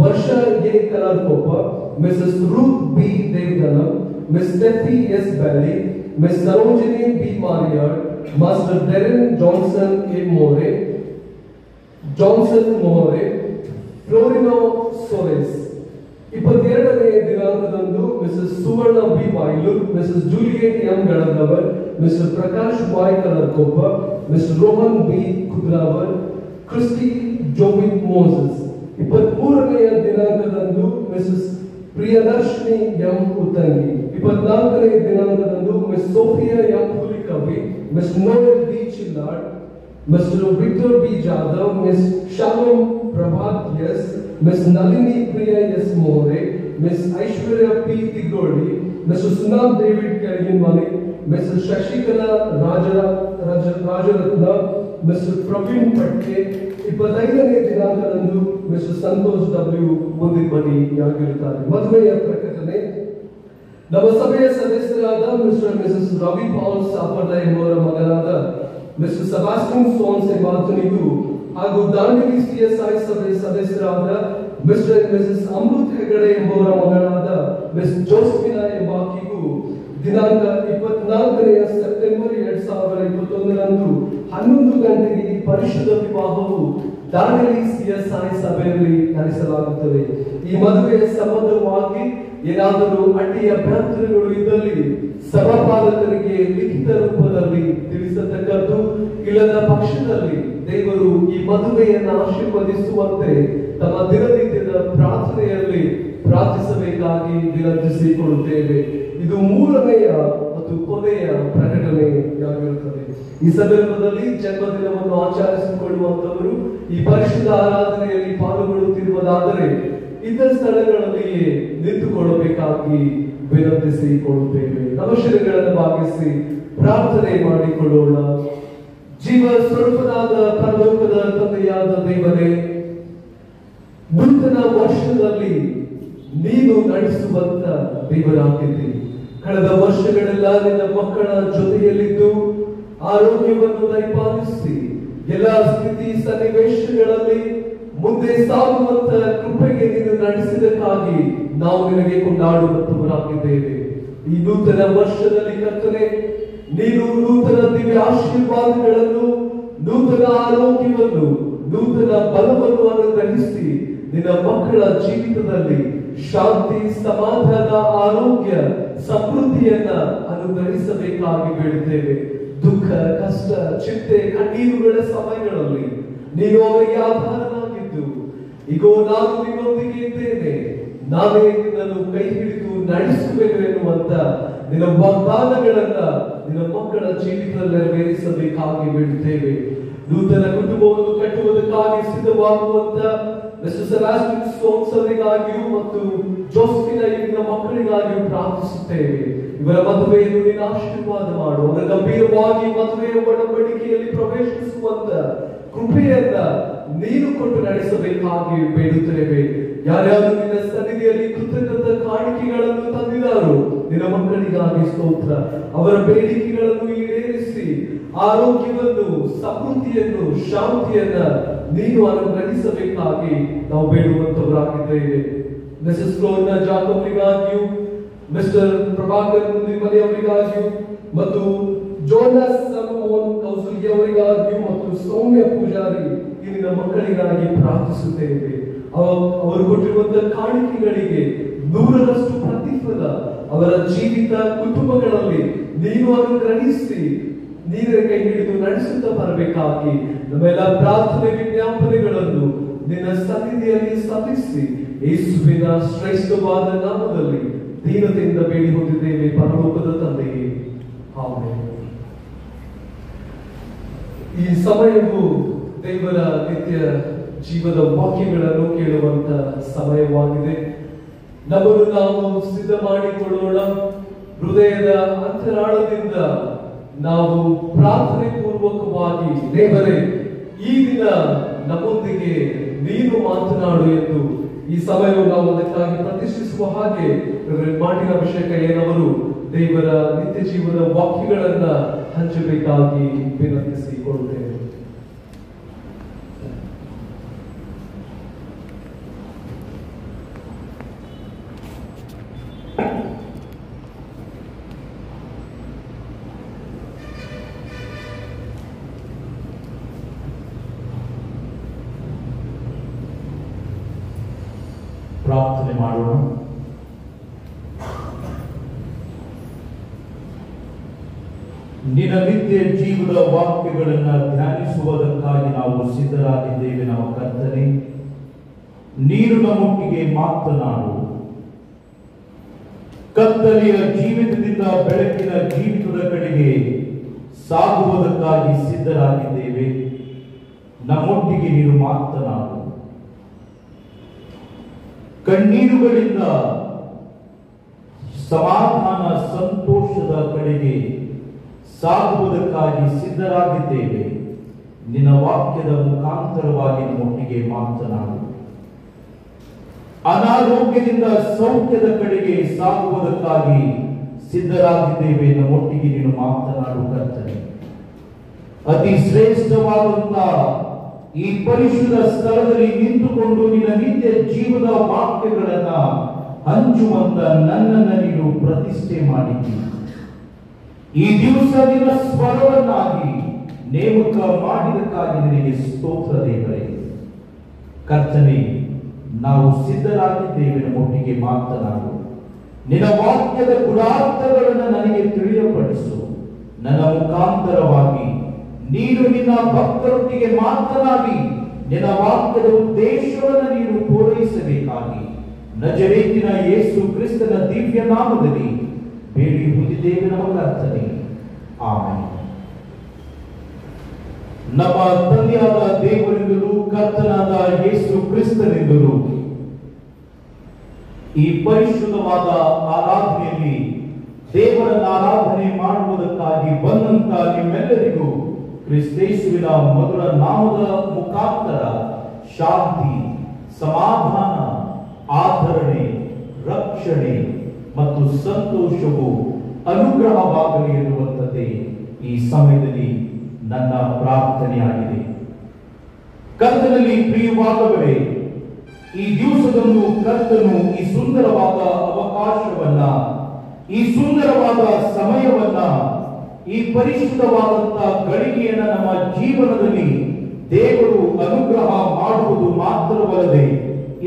Varsha A Kalarkoppa, Mrs. Ruth B. Devdanam, Miss Steffi S. Belly, Miss Sarojini B. Marriott, Master Darren Johnson A. More, Florino Solis. 22ನೇ ದಿನಾಂಕದಂದು Mrs Suvarna B Vaylur, Mrs Juliet M Ganadavar, Mister Prakash Bai Kalarkobba, Mister Rohan B Kudravar, Christy Jovith Moses. 23ನೇ ದಿನಾಂಕದಂದು Mrs Priyadarshini M Uttangi. 24ನೇ ದಿನಾಂಕದಂದು Miss Sophia M Hulikavi, Miss Noel D Chillad, Mister Victor B Jadhav, Miss Shalom Prabhat S, Miss Nalini Priya S. More, Miss Aishwarya P. Tigodi, Mr. Sunam David Karimani, Mrs. Shashikala Rajaratna, Mr. Praveen Patke. 25ನೇ ದಿನಾಂಕದಂದು mister Santosh W ಮುಂದಿಬ್ಬನಿಯಾಗಿರುತ್ತಾರೆ. ಮದುವೆಯ ಪ್ರಕಟಣೆ. ನಮ್ಮ ಸಭೆಯ ಸದಸ್ಯರಾದ mister Mrs Ravi Pal ಸಾಪರ್ಲ ಎಂಬುವರ ಮಗನಾದ mister Sebastian ಸೋನ್ಸ್ ಎಂಬಾತನಿಗೂ ಹಾಗೂ Dandeli CSI ಸಭೆ ಸದಸ್ಯರಾದ mister and Mrs Amrit Hegde ಎಂಬುವರ ಮಗಳಾದ ಮಿಸ್ ಜೋಸ್ಮಿನಾ ಎಂಬಾಕಿಗೂ ದಿನಾಂಕ 24ನೇ ಸೆಪ್ಟೆಂಬರ್ 2021ರಂದು 11 ಗಂಟೆಗೆ ಈ ಪರಿಶುದ್ಧ ವಿವಾಹವು ದಾಂಡೇಲಿ CSI ಸಭೆಯಲ್ಲಿ ನಡೆಸಲಾಗುತ್ತದೆ. ಈ ಮದುವೆಯ ಸಂಬಂಧವಾಗಿ ಏನಾದರೂ ಅಡ್ಡಿ ಅಭ್ಯಂತರಗಳು ಇದ್ದಲ್ಲಿ ಸಭಾಪಾಲಕರಿಗೆ ಲಿಖಿತ ರೂಪದಲ್ಲಿ ತಿಳಿಸತಕ್ಕದ್ದು, ಇಲ್ಲದ ಪಕ್ಷದಲ್ಲಿ ದೇವರು ಈ ಮದುವೆಯನ್ನು ಆಶೀರ್ವದಿಸುವಂತೆ ತಮ್ಮ ದಿನನಿತ್ಯದ ಪ್ರಾರ್ಥನೆಯಲ್ಲಿ ಪ್ರಾರ್ಥಿಸಬೇಕಾಗಿ ವಿನಂತಿಸಿಕೊಳ್ಳುತ್ತೇವೆ. ಇದು 3ನೇಯ ಮತ್ತು ಕೊನೆಯ ಪ್ರಕಟಣೆಯಾಗಿರುತ್ತದೆ. ಈ ಸಂದರ್ಭದಲ್ಲಿ ಜನ್ಮದಿನವನ್ನು ಆಚರಿಸಿಕೊಳ್ಳುವಂತವರು ಈ ಪರಿಶುದ್ಧ ಆರಾಧನೆಯಲ್ಲಿ ಪಾಲ್ಗೊಳ್ಳುತ್ತಿರುವುದಾದರೆ ಇತರ ಸ್ಥಳಗಳಲ್ಲಿಯೇ ನಿಂತುಕೊಳ್ಳಬೇಕಾಗಿ ವಿನಂತಿಸಿಕೊಳ್ಳುತ್ತೇವೆ. ನಮಸ್ಕಾರಗಳನ್ನು ಭಾಗಿಸಿ ಪ್ರಾರ್ಥನೆ ಮಾಡಿಕೊಳ್ಳೋಣ. ಜೀವ ಸ್ವರೂಪನಾದ ಪರಲೋಕದ ತಂದೆಯಾದ ದೇವರೇ, ನೂತನ ವರ್ಷದಲ್ಲಿ ನೀನು ನಡೆಸುವಂತ ದೇವರಾಗಿದ್ದೀರಿ. ಕಳೆದ ವರ್ಷಗಳೆಲ್ಲ ನಿನ್ನ ಮಕ್ಕಳ ಜೊತೆಯಲ್ಲಿದ್ದು ಆರೋಗ್ಯವನ್ನು ದಯಪಾಲಿಸಿ ಎಲ್ಲ ಸ್ಥಿತಿ ಸನ್ನಿವೇಶಗಳಲ್ಲಿ ಮುಂದೆ ಸಾಗುವಂತ ಕೃಪೆಗೆ ನೀನು ನಡೆಸಿದಕ್ಕಾಗಿ ನಾವು ನಿನಗೆ ಕೊಂಡಾಡುವಂತವರಾಗಿದ್ದೇವೆ. ಈ ನೂತನ ವರ್ಷದಲ್ಲಿ ಕರ್ತನೆ, ನೀನು ನೂತನ ದಿವ್ಯ ಆಶೀರ್ವಾದಗಳನ್ನು, ನೂತನ ಆರೋಗ್ಯವನ್ನು, ನೂತನ ಬಲವನ್ನು ಅನುಗ್ರಹಿಸಿ ನಿನ್ನ ಮಕ್ಕಳ ಜೀವಿತದಲ್ಲಿ ಶಾಂತಿ, ಸಮಾಧಾನ, ಆರೋಗ್ಯ, ಸಮೃದ್ಧಿಯನ್ನ ಅನುಗ್ರಹಿಸಬೇಕಾಗಿ ಬೇಡುತ್ತೇವೆ. ದುಃಖ, ಕಷ್ಟ, ಚಿಂತೆ, ಕಣ್ಣೀರುಗಳ ಸಮಯಗಳಲ್ಲಿ ನೀನು ಅವರಿಗೆ ಆಧಾರವಾಗಿದ್ದು, ಈಗೋ ನಾನು ನಿನ್ನೊಂದಿಗೆ ಇದ್ದೇನೆ, ನಾನೇ ನಿನ್ನನ್ನು ಕೈ ಹಿಡಿದು ನಡೆಸುವೆನು ಎನ್ನುವಂತ ನಿನ್ನ ವಾಗ್ದಾನಗಳನ್ನ ನಿನ್ನ ಮಕ್ಕಳ ಜೀವಿತದಲ್ಲಿ ನೆರವೇರಿಸಬೇಕಾಗಿ ಬೇಡುತ್ತೇವೆ. ನೂತನ ಕುಟುಂಬವನ್ನು ಕಟ್ಟುವುದಕ್ಕಾಗಿ ಸಿದ್ಧವಾಗುವಂತ ಮಿಸ್ಟರ್ ಸೆಬಾಸ್ಟಿನ್ ಸೋನ್ಸ್ ಅವರಿಗಾಗಿಯೂ ಮತ್ತು ಜೋಸ್ಫಿನ ಇಲ್ಲಿನ ಮಕ್ಕಳಿಗಾಗಿಯೂ ಪ್ರಾರ್ಥಿಸುತ್ತೇವೆ. ಇವರ ಮದುವೆಯನ್ನು ನೀನು ಆಶೀರ್ವಾದ ಮಾಡು. ಅವರ ಗಂಭೀರವಾಗಿ ಮದುವೆಯ ಒಡಂಬಡಿಕೆಯಲ್ಲಿ ಪ್ರವೇಶಿಸುವಂತ ಕೃಪೆಯನ್ನ ನೀನು ಕೊಟ್ಟು ನಡೆಸಬೇಕಾಗಿ ಬೇಡುತ್ತೇವೆ. ಯಾರ್ಯಾರು ನಿನ್ನ ಸನ್ನಿಧಿಯಲ್ಲಿ ಕೃತಜ್ಞತಾ ಕಾಣಿಕೆಗಳನ್ನು ತಂದಿದ್ದಾರೋ ನಿನ್ನ ಮಕ್ಕಳಿಗಾಗಿ ಸ್ತೋತ್ರ. ಅವರ ಬೇಡಿಕೆಗಳನ್ನು ಈಡೇರಿಸಿ ಆರೋಗ್ಯವನ್ನು, ಸಮೃದ್ಧಿಯನ್ನು, ಶಾಂತಿಯನ್ನ ನೀನು ಅನುಗ್ರಹಿಸಬೇಕಾಗಿ ನಾವು ಬೇಡುವಂತವರಾಗಿದ್ದೇವೆ. ಮಿಸಸ್ ಫ್ಲೋರ್ನಾ ಜಾಕೋಬ್ರಿಗಾಗಿಯೂ, ಮಿಸ್ಟರ್ ಪ್ರಭಾಕರ್ ಮನೆಯವರಿಗಾಗಿಯೂ ಮತ್ತು ಜೋನಸ್ ಸಲೋಮೋನ್ ಕೌಸಲ್ಯ ಅವರಿಗಾಗಿಯೂ ಮತ್ತು ಸೌಮ್ಯ ಪೂಜಾರಿ ಇಲ್ಲಿನ ಮಕ್ಕಳಿಗಾಗಿ ಪ್ರಾರ್ಥಿಸುತ್ತೇವೆ. ಅವರು ಕೊಟ್ಟಿರುವಂತಹ ಕಾಣಿಕೆಗಳಿಗೆ 100ರಷ್ಟು ಪ್ರತಿಫಲ ಅವರ ಜೀವಿತ, ಕುಟುಂಬಗಳಲ್ಲಿ ನೀನು ಅನುಗ್ರಹಿಸಿ ನೀನೇ ಕೈ ಹಿಡಿದು ನಡೆಸುತ್ತಾ ಬರಬೇಕಾಗಿ ನಮ್ಮೆಲ್ಲ ಪ್ರಾರ್ಥನೆ ವಿಜ್ಞಾಪನೆಗಳನ್ನು ನಿನ್ನ ಸನ್ನಿಧಿಯಲ್ಲಿ ಸಲ್ಲಿಸಿ ಯೇಸುವಿನ ಶ್ರೇಷ್ಠವಾದ ನಾಮದಲ್ಲಿ ದೀನತೆಯಿಂದ ಬೇಡಿ ಹೊಂದಿದ್ದೇವೆ ಪರಲೋಕದ ತಂದೆಯೇ, ಆಮೆನ್. ಈ ಸಮಯವು ದೇವರ ನಿತ್ಯ ಜೀವದ ವಾಕ್ಯಗಳನ್ನು ಕೇಳುವಂತ ಸಮಯವಾಗಿದೆ. ನಮ್ಮನ್ನು ನಾವು ಸಿದ್ಧ ಮಾಡಿಕೊಳ್ಳೋಣ. ಹೃದಯದ ಅಂತರಾಳದಿಂದ ನಾವು ಪ್ರಾರ್ಥನೆ ಪೂರ್ವಕವಾಗಿ ದೇವರೇ, ಈ ದಿನ ನಮ್ಮೊಂದಿಗೆ ನೀನು ಮಾತನಾಡು ಎಂದು ಈ ಸಮಯವು ನಾವು ಅದಕ್ಕಾಗಿ ಪ್ರತಿಷ್ಠಿಸುವ ಹಾಗೆ ಮಾರ್ಟಿನ್ ಅಭಿಷೇಕ ಏನವರು ದೇವರ ನಿತ್ಯ ಜೀವನ ವಾಕ್ಯಗಳನ್ನ ಹಂಚಬೇಕಾಗಿ ವಿನಂತಿಸಿಕೊಳ್ಳುತ್ತೇವೆ. ಪ್ರಾರ್ಥನೆ ಮಾಡೋಣ. ನಿನ್ನ ನಿತ್ಯ ಜೀವದ ವಾಕ್ಯಗಳನ್ನು ಧ್ಯಾನಿಸುವುದಕ್ಕಾಗಿ ನಾವು ಸಿದ್ಧರಾಗಿದ್ದೇವೆ. ನಮ್ಮ ಕರ್ತನೆ, ನೀನು ನಮ್ಮೊಟ್ಟಿಗೆ ಮಾತನಾಡು. ಕತ್ತಲೆಯ ಜೀವಿತದಿಂದ ಬೆಳಕಿನ ಜೀವಿತದ ಕಡೆಗೆ ಸಾಗುವುದಕ್ಕಾಗಿ ಸಿದ್ಧರಾಗಿದ್ದೇವೆ. ನಮ್ಮೊಟ್ಟಿಗೆ ನೀನು ಮಾತನಾಡು. ಕಣ್ಣೀರುಗಳಿಂದ ಸಮಾಧಾನ ಸಂತೋಷದ ಕಡೆಗೆ ಸಾಗುವುದಕ್ಕಾಗಿ ಸಿದ್ಧರಾಗಿದ್ದೇವೆ. ನಿನ್ನ ವಾಕ್ಯದ ಮುಖಾಂತರವಾಗಿ ನಮ್ಮೊಟ್ಟಿಗೆ ಮಾತನಾಡು. ಅನಾರೋಗ್ಯದಿಂದ ಸೌಖ್ಯದ ಕಡೆಗೆ ಸಾಗುವುದಕ್ಕಾಗಿ ಸಿದ್ಧರಾಗಿದ್ದೇವೆ. ನಮ್ಮೊಟ್ಟಿಗೆ ನೀನು ಮಾತನಾಡು ಕರ್ತನೆ. ಅತಿ ಶ್ರೇಷ್ಠವಾದಂತಹ ಈ ಪರಿಶುದ್ಧ ಸ್ಥಳದಲ್ಲಿ ನಿಂತುಕೊಂಡು ನಿನ್ನ ನಿತ್ಯ ಜೀವದ ವಾಕ್ಯಗಳನ್ನ ಹಂಚುವಂತ ನನ್ನನ್ನು ನೀನು ಪ್ರತಿಷ್ಠೆ ಮಾಡಿದ್ದೀ. ಈ ದಿವಸ ನಿನ್ನ ಸ್ವರವನ್ನಾಗಿ ನೇಮಕ ಮಾಡಿದಕ್ಕಾಗಿ ನಿನಗೆ ಸ್ತೋತ್ರ ದೇವರೇ. ಕರ್ತನೆ, ನಾವು ಸಿದ್ಧರಾಗಿದ್ದೇವೆ. ನಮ್ಮೊಟ್ಟಿಗೆ ಮಾತನಾಡು. ನಿನ್ನ ವಾಕ್ಯದ ಗುಣಾರ್ಥಗಳನ್ನು ನನಗೆ ತಿಳಿಯಪಡಿಸು. ನನ್ನ ಮುಖಾಂತರವಾಗಿ ನೀನು ನಿನ್ನ ಭಕ್ತರೊಟ್ಟಿಗೆ ಮಾತನಾಡಿ ನಿನ್ನ ವಾಕ್ಯದ ಉದ್ದೇಶವನ್ನು ನೀನು ಪೂರೈಸಬೇಕಾಗಿ ನಜರೇತಿನ ಯೇಸು ಕ್ರಿಸ್ತನ ದಿವ್ಯ ನಾಮದಲ್ಲಿ ಬೇಡಿ ಹೊಂದಿದ್ದೇವೆ ನಮ್ಮ ಕರ್ತನೆ. ಆಮೆನ್. ನಮ್ಮ ತಂದೆಯಾದ ದೇವರಿಂದಲೂ ಕರ್ತನಾದ ಯೇಸು ಕ್ರಿಸ್ತನಿಂದಲೂ ಈ ಪರಿಶುದ್ಧವಾದ ಆರಾಧನೆಯಲ್ಲಿ ದೇವರನ್ನ ಆರಾಧನೆ ಮಾಡುವುದಕ್ಕಾಗಿ ಬಂದಂತ ನಿಮ್ಮೆಲ್ಲರಿಗೂ ಕ್ರಿಸ್ತೇಸುವಿನ ಮಧುರ ನಾಮದ ಮುಖಾಂತರ ಶಾಂತಿ, ಸಮಾಧಾನ, ಆಧರಣೆ, ರಕ್ಷಣೆ ಮತ್ತು ಸಂತೋಷವು ಅನುಗ್ರಹವಾಗಲಿ ಎನ್ನುವಂಥದ್ದೇ ಈ ಸಮಯದಲ್ಲಿ ನನ್ನ ಪ್ರಾರ್ಥನೆಯಾಗಿದೆ. ಕರ್ತನಲ್ಲಿ ಪ್ರಿಯವಾದವರೇ, ಈ ದಿವಸದಂದು ಕರ್ತನು ಈ ಸುಂದರವಾದ ಅವಕಾಶವನ್ನ, ಈ ಸುಂದರವಾದ ಸಮಯವನ್ನ, ಈ ಪರಿಶುದ್ಧವಾದಂತಹ ಗಳಿಗೆಯನ್ನ ನಮ್ಮ ಜೀವನದಲ್ಲಿ ದೇವರು ಅನುಗ್ರಹ ಮಾಡುವುದು ಮಾತ್ರವಲ್ಲದೆ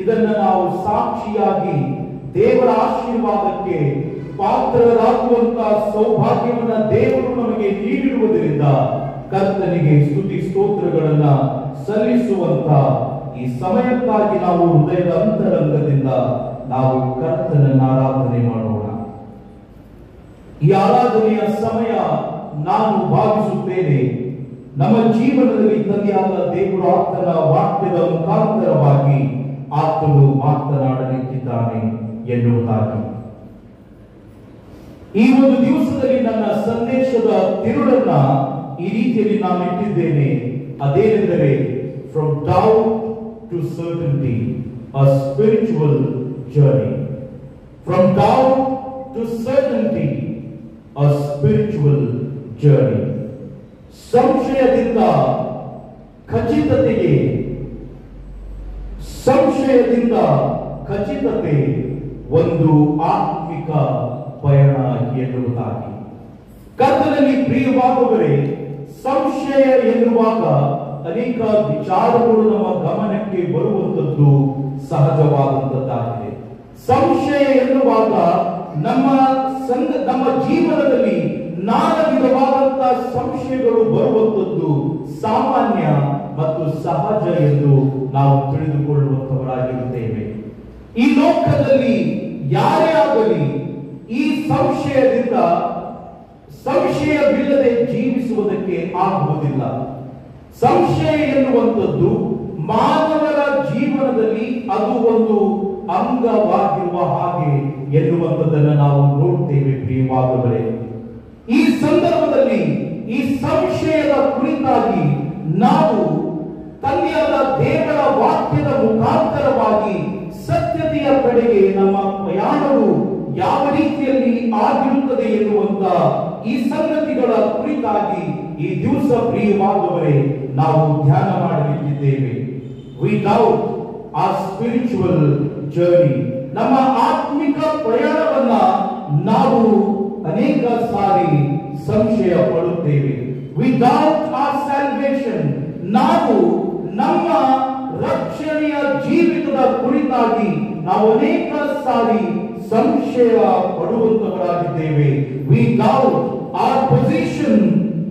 ಇದನ್ನ ನಾವು ಸಾಕ್ಷಿಯಾಗಿ ದೇವರ ಆಶೀರ್ವಾದಕ್ಕೆ ಪಾತ್ರರಾಗುವಂತಹ ಸೌಭಾಗ್ಯವನ್ನ ದೇವರು ನಮಗೆ ನೀಡಿರುವುದರಿಂದ ಕರ್ತನಿಗೆ ಸ್ತುತಿ ಸ್ತೋತ್ರಗಳನ್ನ ಸಲ್ಲಿಸುವಂತ ಈ ಸಮಯಕ್ಕಾಗಿ ನಾವು ಹೃದಯದ ಅಂತರಂಗದಿಂದ ನಾವು ಕರ್ತನನ್ನು ಆರಾಧನೆ ಮಾಡೋಣ. ಈ ಆರಾಧನೆಯ ಸಮಯ ನಾನು ಭಾವಿಸುತ್ತೇನೆ ನಮ್ಮ ಜೀವನದಲ್ಲಿ ತಂದೆಯಾದ ದೇವರ ಆತನ ವಾಕ್ಯದ ಮುಖಾಂತರವಾಗಿ ಆತನು ಮಾತನಾಡಲಿಕ್ಕಿದ್ದಾನೆ ಎನ್ನುವುದಾಗಿ. ಈ ಒಂದು ದಿವಸದಲ್ಲಿ ನನ್ನ ಸಂದೇಶದ ತಿರುಳನ್ನ ಈ ರೀತಿಯಲ್ಲಿ ನಾನು ಇಟ್ಟಿದ್ದೇನೆ. ಅದೇನೆಂದರೆ, from doubt to certainty, a spiritual journey. From doubt to certainty, a spiritual journey. ಸಂಶಯದಿಂದ ಖಚಿತತೆಗೆ, ಸಂಶಯದಿಂದ ಖಚಿತತೆ ಒಂದು ಆತ್ಮಿಕ ಪಯಣ ಎನ್ನುವುದಾಗಿ. ಕರ್ತನಲ್ಲಿ ಪ್ರಿಯವಾದವರೇ, ಸಂಶಯ ಎನ್ನುವಾಗ ಅನೇಕ ವಿಚಾರಗಳು ನಮ್ಮ ಗಮನಕ್ಕೆ ಬರುವಂತದ್ದು ಸಹಜವಾದಂತದ್ದಾಗಿದೆ. ಸಂಶಯ ಎನ್ನುವಾಗ ನಮ್ಮ ಜೀವನದಲ್ಲಿ ನಾನಾ ವಿಧವಾದಂತಹ ಸಂಶಯಗಳು ಬರುವಂತದ್ದು ಸಾಮಾನ್ಯ ಮತ್ತು ಸಹಜ ಎಂದು ನಾವು ತಿಳಿದುಕೊಳ್ಳುವಂತವರಾಗಿರುತ್ತೇವೆ. ಈ ಲೋಕದಲ್ಲಿ ಯಾರೇ ಆಗಲಿ ಈ ಸಂಶಯವಿಲ್ಲದೆ ಜೀವಿಸುವುದಕ್ಕೆ ಆಗುವುದಿಲ್ಲ. ಸಂಶಯ ಎನ್ನುವಂಥದ್ದು ಮಾನವರ ಜೀವನದಲ್ಲಿ ಅದು ಒಂದು ಅಂಗವಾಗಿರುವ ಹಾಗೆ ಎನ್ನುವಂಥದ್ದನ್ನು ನಾವು ನೋಡ್ತೇವೆ. ಪ್ರಿಯವಾದವರೇ, ಈ ಸಂದರ್ಭದಲ್ಲಿ ಈ ಸಂಶಯದ ಕುರಿತಾಗಿ ನಾವು ತಂದೆಯಾದ ದೇವರ ವಾಕ್ಯದ ಮುಖಾಂತರವಾಗಿ ಸತ್ಯತೆಯ ಕಡೆಗೆ ನಮ್ಮ ಪ್ರಯಾಣವು ಯಾವ ರೀತಿಯಲ್ಲಿ ಆಗಿರುತ್ತದೆ ಎನ್ನುವಂತ ಈ ಸಂಗತಿಗಳ ಕುರಿತಾಗಿ ಈ ದಿವಸ ಪ್ರಿಯವಾದವರೇ ನಾವು ಧ್ಯಾನ ಮಾಡಲಿದ್ದೇವೆ. ವಿದೌಟ್ ಆ ಸ್ಪಿರಿಚುವಲ್ ಜರ್ನಿ, ನಮ್ಮ ಆತ್ಮಿಕ ಪ್ರಯಾಣವನ್ನ ನಾವು ಅನೇಕ ಸಾರಿ ಸಂಶಯ ಪಡುತ್ತೇವೆ. ವಿದೌಟ್ ಆರ್ ಸ್ಯಾಲ್ವೇಷನ್, ನಾವು ನಮ್ಮ ರಕ್ಷಣೆಯ ಜೀವಿತದ ಕುರಿತಾಗಿ ನಾವು ಅನೇಕ ಸಾರಿ ಸಂಶಯ ಪಡುವಂತವರಾಗಿದ್ದೇವೆ. We doubt our position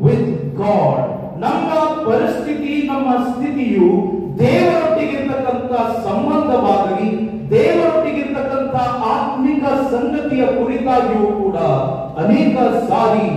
with God. ನಮ್ಮ ಪರಿಸ್ಥಿತಿ, ನಮ್ಮ ಸ್ಥಿತಿಯು ದೇವರೊಟ್ಟಿಗಿರ್ತಕ್ಕಂಥ ಸಂಬಂಧವಾಗಲಿ, ದೇವರೊಟ್ಟಿಗಿರ್ತಕ್ಕಂಥ ಆತ್ಮಿಕ ಸಂಗತಿಯ ಕುರಿತಾಗಿಯೂ ಕೂಡ ಅನೇಕ ಸಾರಿ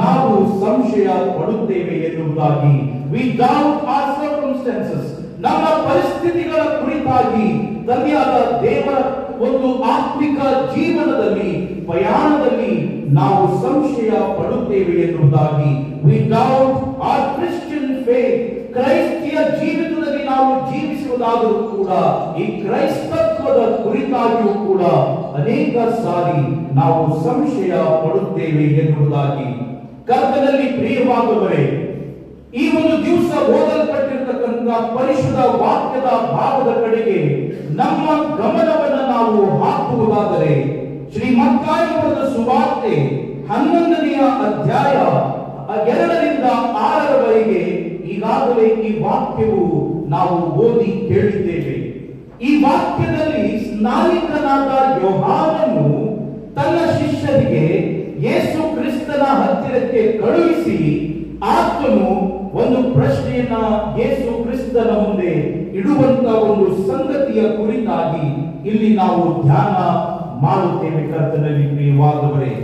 ನಾವು ಸಂಶಯ ಪಡುತ್ತೇವೆ ಎನ್ನುವುದಾಗಿ. We doubt our circumstances. ನಮ್ಮ ಪರಿಸ್ಥಿತಿಗಳ ಕುರಿತಾಗಿ ತಂದೆಯಾದ ದೇವರ ಒಂದು ಆತ್ಮಿಕ ಜೀವನದಲ್ಲಿ, ಪಯಾಣದಲ್ಲಿ ನಾವು ಸಂಶಯ ಪಡುತ್ತೇವೆ ಎನ್ನುವುದಾಗಿ. We doubt our Christian faith. ಕ್ರೈಸ್ತಿಯ ಜೀವಿತದಲ್ಲಿ ನಾವು ಜೀವಿಸುವುದಾದರೂ ಕೂಡ ಈ ಕ್ರೈಸ್ತತ್ವದ ಕುರಿತಾಗಿಯೂ ಕೂಡ ಅನೇಕ ಸಾರಿ ನಾವು ಸಂಶಯ ಪಡುತ್ತೇವೆ ಎನ್ನುವುದಾಗಿ. ಕರ್ತನಲ್ಲಿ ಪ್ರಿಯವಾದವರೇ, ಈ ಒಂದು ದಿವಸ ಓದಲ್ಪಟ್ಟಿರತಕ್ಕಂಥ ಪರಿಶುದ್ಧ ವಾಕ್ಯದ ಭಾಗದ ಕಡೆಗೆ ನಮ್ಮ ಗಮನವನ್ನು ನಾವು ಹಾಕುವುದಾದರೆ, ಶ್ರೀ ಮತ್ತಾಯ ಬರೆದ ಸುವಾರ್ತೆ 11ನೇ ಅಧ್ಯಾಯ 2ರಿಂದ 6ರವರೆಗೆ ಈಗಾಗಲೇ ಈ ವಾಕ್ಯವು ನಾವು ಓದಿ ಕೇಳಿದ್ದೇವೆ. ಈ ವಾಕ್ಯದಲ್ಲಿ ಸ್ನಾನಿಕನಾದ ಯೋಹಾನನು ತನ್ನ ಶಿಷ್ಯರಿಗೆ ಯೇಸು ಕ್ರಿಸ್ತನ ಹತ್ತಿರಕ್ಕೆ ಕಳುಹಿಸಿ ಆತನು ಒಂದು ಪ್ರಶ್ನೆಯನ್ನ ಯೇಸು ಕ್ರಿಸ್ತನ ಮುಂದೆ ಇಡುವಂತ ಒಂದು ಸಂಗತಿಯ ಕುರಿತಾಗಿ ಇಲ್ಲಿ ನಾವು ಧ್ಯಾನ ಮಾಡುತ್ತೇವೆ ಕರ್ತನಲ್ಲಿ ಪ್ರಿಯವಾದವರೇ.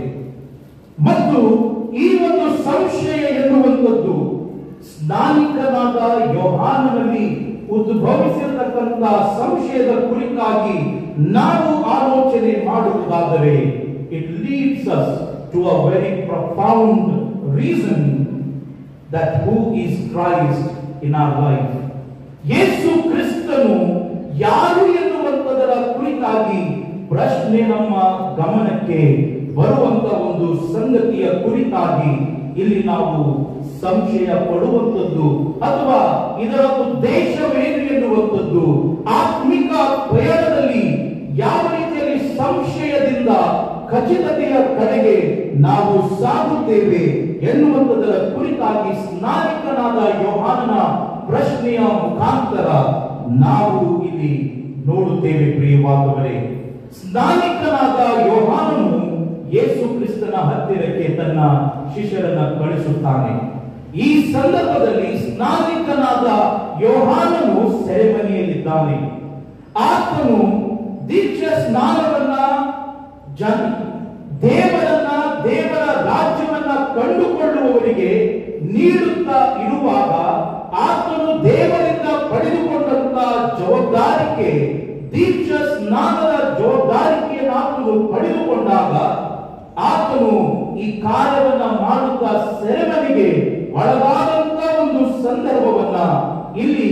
ಮತ್ತು ಈ ಒಂದು ಸಂಶಯ ಎನ್ನುವಂಥದ್ದು ಸ್ನಾನಿಕನಾದ ಯೋಹಾನನಲ್ಲಿ ಉದ್ಭವಿಸಿರತಕ್ಕಂಥ ಸಂಶಯದ ಕುರಿತಾಗಿ ನಾವು ಆಲೋಚನೆ ಮಾಡುವುದಾದರೆ, it leads us to a very profound reason that who is Christ in our life. ಯೇಸು ಕ್ರಿಸ್ತನು ಯಾರು ಎನ್ನುವಂತದರ ಕುರಿತಾಗಿ ಪ್ರಶ್ನೆ ನಮ್ಮ ಗಮನಕ್ಕೆ ಬರುವಂತ ಒಂದು ಸಂಗತಿಯ ಕುರಿತಾಗಿ ಇಲ್ಲಿ ನಾವು ಸಂಶಯ ಪಡುವಂತದ್ದು ಅಥವಾ ಇದರ ಉದ್ದೇಶವೇನು ಎನ್ನುವಂಥದ್ದು, ಆತ್ಮಿಕ ಪಯಣದಲ್ಲಿ ಯಾವ ರೀತಿಯಲ್ಲಿ ಸಂಶಯದಿಂದ ಖಚಿತತೆಯ ಕಡೆಗೆ ನಾವು ಸಾಗುತ್ತೇವೆ ಎನ್ನುವಂಥದರ ಕುರಿತಾಗಿ ಸ್ನಾನಿಕನಾದ ಯೋಹಾನನ ಪ್ರಶ್ನೆಯ ಮುಖಾಂತರ ನಾವು ಇಲ್ಲಿ ನೋಡುತ್ತೇವೆ. ಪ್ರಿಯವಾದವರೇ, ಸ್ನಾನಿಕನಾದ ಯೋಹಾನನು ಯೇಸು ಕ್ರಿಸ್ತನ ಹತ್ತಿರಕ್ಕೆ ತನ್ನ ಶಿಷ್ಯರನ್ನ ಕಳಿಸುತ್ತಾನೆ. ಈ ಸಂದರ್ಭದಲ್ಲಿ ಸ್ನಾನಿಕನಾದ ಯೋಹಾನನು ಸೆರೆಮನೆಯಲ್ಲಿದ್ದಾನೆ. ಆತನು ದೀಕ್ಷಾ ಸ್ನಾನವನ್ನ ದೇವರ ರಾಜ್ಯವನ್ನ ಕಂಡುಕೊಳ್ಳುವವರಿಗೆ ನೀಡುತ್ತಾ ಇರುವಾಗ ಆತನು ದೇವರಿಂದ ಪಡೆದುಕೊಂಡಂತ ಜವಾಬ್ದಾರಿಕೆ, ದೀಕ್ಷಾ ಸ್ನಾನದ ಜವಾಬ್ದಾರಿಕೆಯನ್ನು ಆತನು ಪಡೆದುಕೊಂಡಾಗ ಆತನು ಈ ಕಾರ್ಯವನ್ನ ಮಾಡುತ್ತಾ ಸೆರೆಮನೆಗೆ ಒಳಗಾದಂತ ಒಂದು ಸಂದರ್ಭವನ್ನ ಇಲ್ಲಿ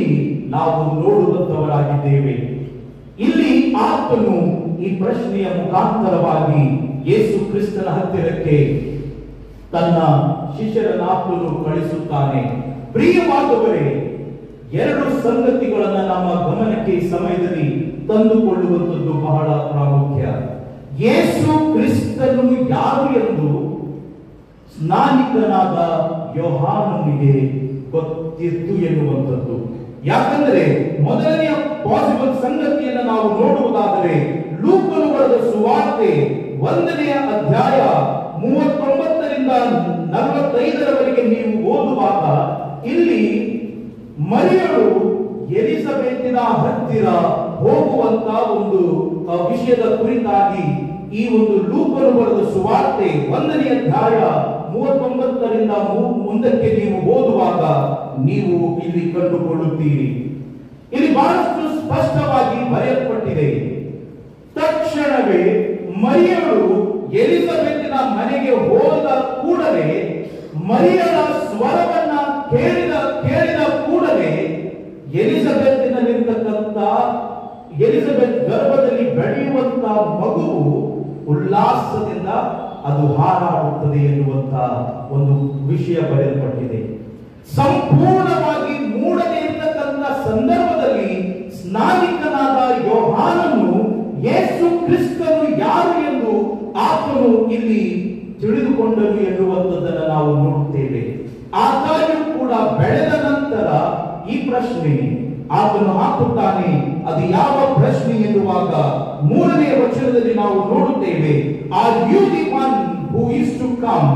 ನಾವು ನೋಡುವಂತವರಾಗಿದ್ದೇವೆ. ಇಲ್ಲಿ ಆತನು ಈ ಪ್ರಶ್ನೆಯ ಮುಖಾಂತರವಾಗಿ ಯೇಸು ಕ್ರಿಸ್ತನ ಹತ್ತಿರಕ್ಕೆ ತನ್ನ ಶಿಷ್ಯರನ್ನು ಆತನು ಕಳಿಸುತ್ತಾನೆ. ಪ್ರಿಯವಾದವರೇ, ಎರಡು ಸಂಗತಿಗಳನ್ನ ನಮ್ಮ ಗಮನಕ್ಕೆ ಈ ಸಮಯದಲ್ಲಿ ತಂದುಕೊಳ್ಳುವಂಥದ್ದು ಬಹಳ ಪ್ರಾಮುಖ್ಯ. ಯೇಸು ಕ್ರಿಸ್ತನು ಯಾರು ಎಂದು ಸ್ನಾನಿಕನಾದ ಯೋಹಾನನಿಗೆ ಗೊತ್ತಿತ್ತು ಎನ್ನುವಂಥದ್ದು. ಯಾಕಂದ್ರೆ ಮೊದಲನೆಯ ಪಾಸಿಬಲ್ ಸಂಗತಿಯನ್ನು ನಾವು ನೋಡುವುದಾದರೆ, ಲೂಕನು ಬರೆದ ಸುವಾರ್ತೆ 1ನೇ ಅಧ್ಯಾಯ 39ರಿಂದ 45ರವರೆಗೆ ನೀವು ಓದುವಾಗ ಇಲ್ಲಿ ಮರಿಯಳು ಎಲಿಸಬೆತಿನ ಹತ್ತಿರ ಹೋಗುವಂತ ಒಂದು ವಿಷಯದ ಕುರಿತಾಗಿ ಈ ಒಂದು ಲೂಕನು ಬರೆದ ಸುವಾರ್ತೆ 1ನೇ ಅಧ್ಯಾಯ 39ರಿಂದ ಮುಂದಕ್ಕೆ ನೀವು ಓದುವಾಗ ನೀವು ಇಲ್ಲಿ ಕಂಡುಕೊಳ್ಳುತ್ತೀರಿ. ಇಲ್ಲಿ ಬಹಳಷ್ಟು ಸ್ಪಷ್ಟವಾಗಿ ಬರೆಯಲ್ಪಟ್ಟಿದೆ. ತಕ್ಷಣವೇ ಮರಿಯಳು ಎಲಿಸಬೆತಿನ ಮನೆಗೆ ಹೋದ ಕೂಡಲೇ, ಮರಿಯಳ ಸ್ವರವನ್ನ ಕೇಳಿದ ಕೂಡಲೇ ಎಲಿಸಬೆತ್ ಗರ್ಭದಲ್ಲಿ ಬೆಳೆಯುವಂತ ಮಗುವು ಉಲ್ಲಾಸದಿಂದ ಅದು ಹಾರಾಡುತ್ತದೆ ಎನ್ನುವಂತ ಒಂದು ವಿಷಯ ಬರೆಯಲ್ಪಟ್ಟಿದೆ. ಸಂಪೂರ್ಣವಾಗಿ ಮೂಡದೇ ಇರತಕ್ಕಂಥ ಸಂದರ್ಭದಲ್ಲಿ ಸ್ನಾನಿಕನಾದ ಯೋಹಾನನು ಯೇಸು ಕ್ರಿಸ್ತನು ಯಾರು ಎಂದು ಆತನು ಇಲ್ಲಿ ತಿಳಿದುಕೊಂಡನು ಎನ್ನುವಂಥದ್ದನ್ನು ನಾವು ನೋಡುತ್ತೇವೆ. ಆದಾಗ್ಯೂ ಕೂಡ ಬೆಳೆದ ನಂತರ ಈ ಪ್ರಶ್ನೆ ಆತನು ಹಾಕುತ್ತಾನೆ. ಅದು ಯಾವ ಪ್ರಶ್ನೆ ಎನ್ನುವಾಗ 3ನೇ ವಚನದಲ್ಲಿ ನಾವು ನೋಡುತ್ತೇವೆ, are you the one who is to come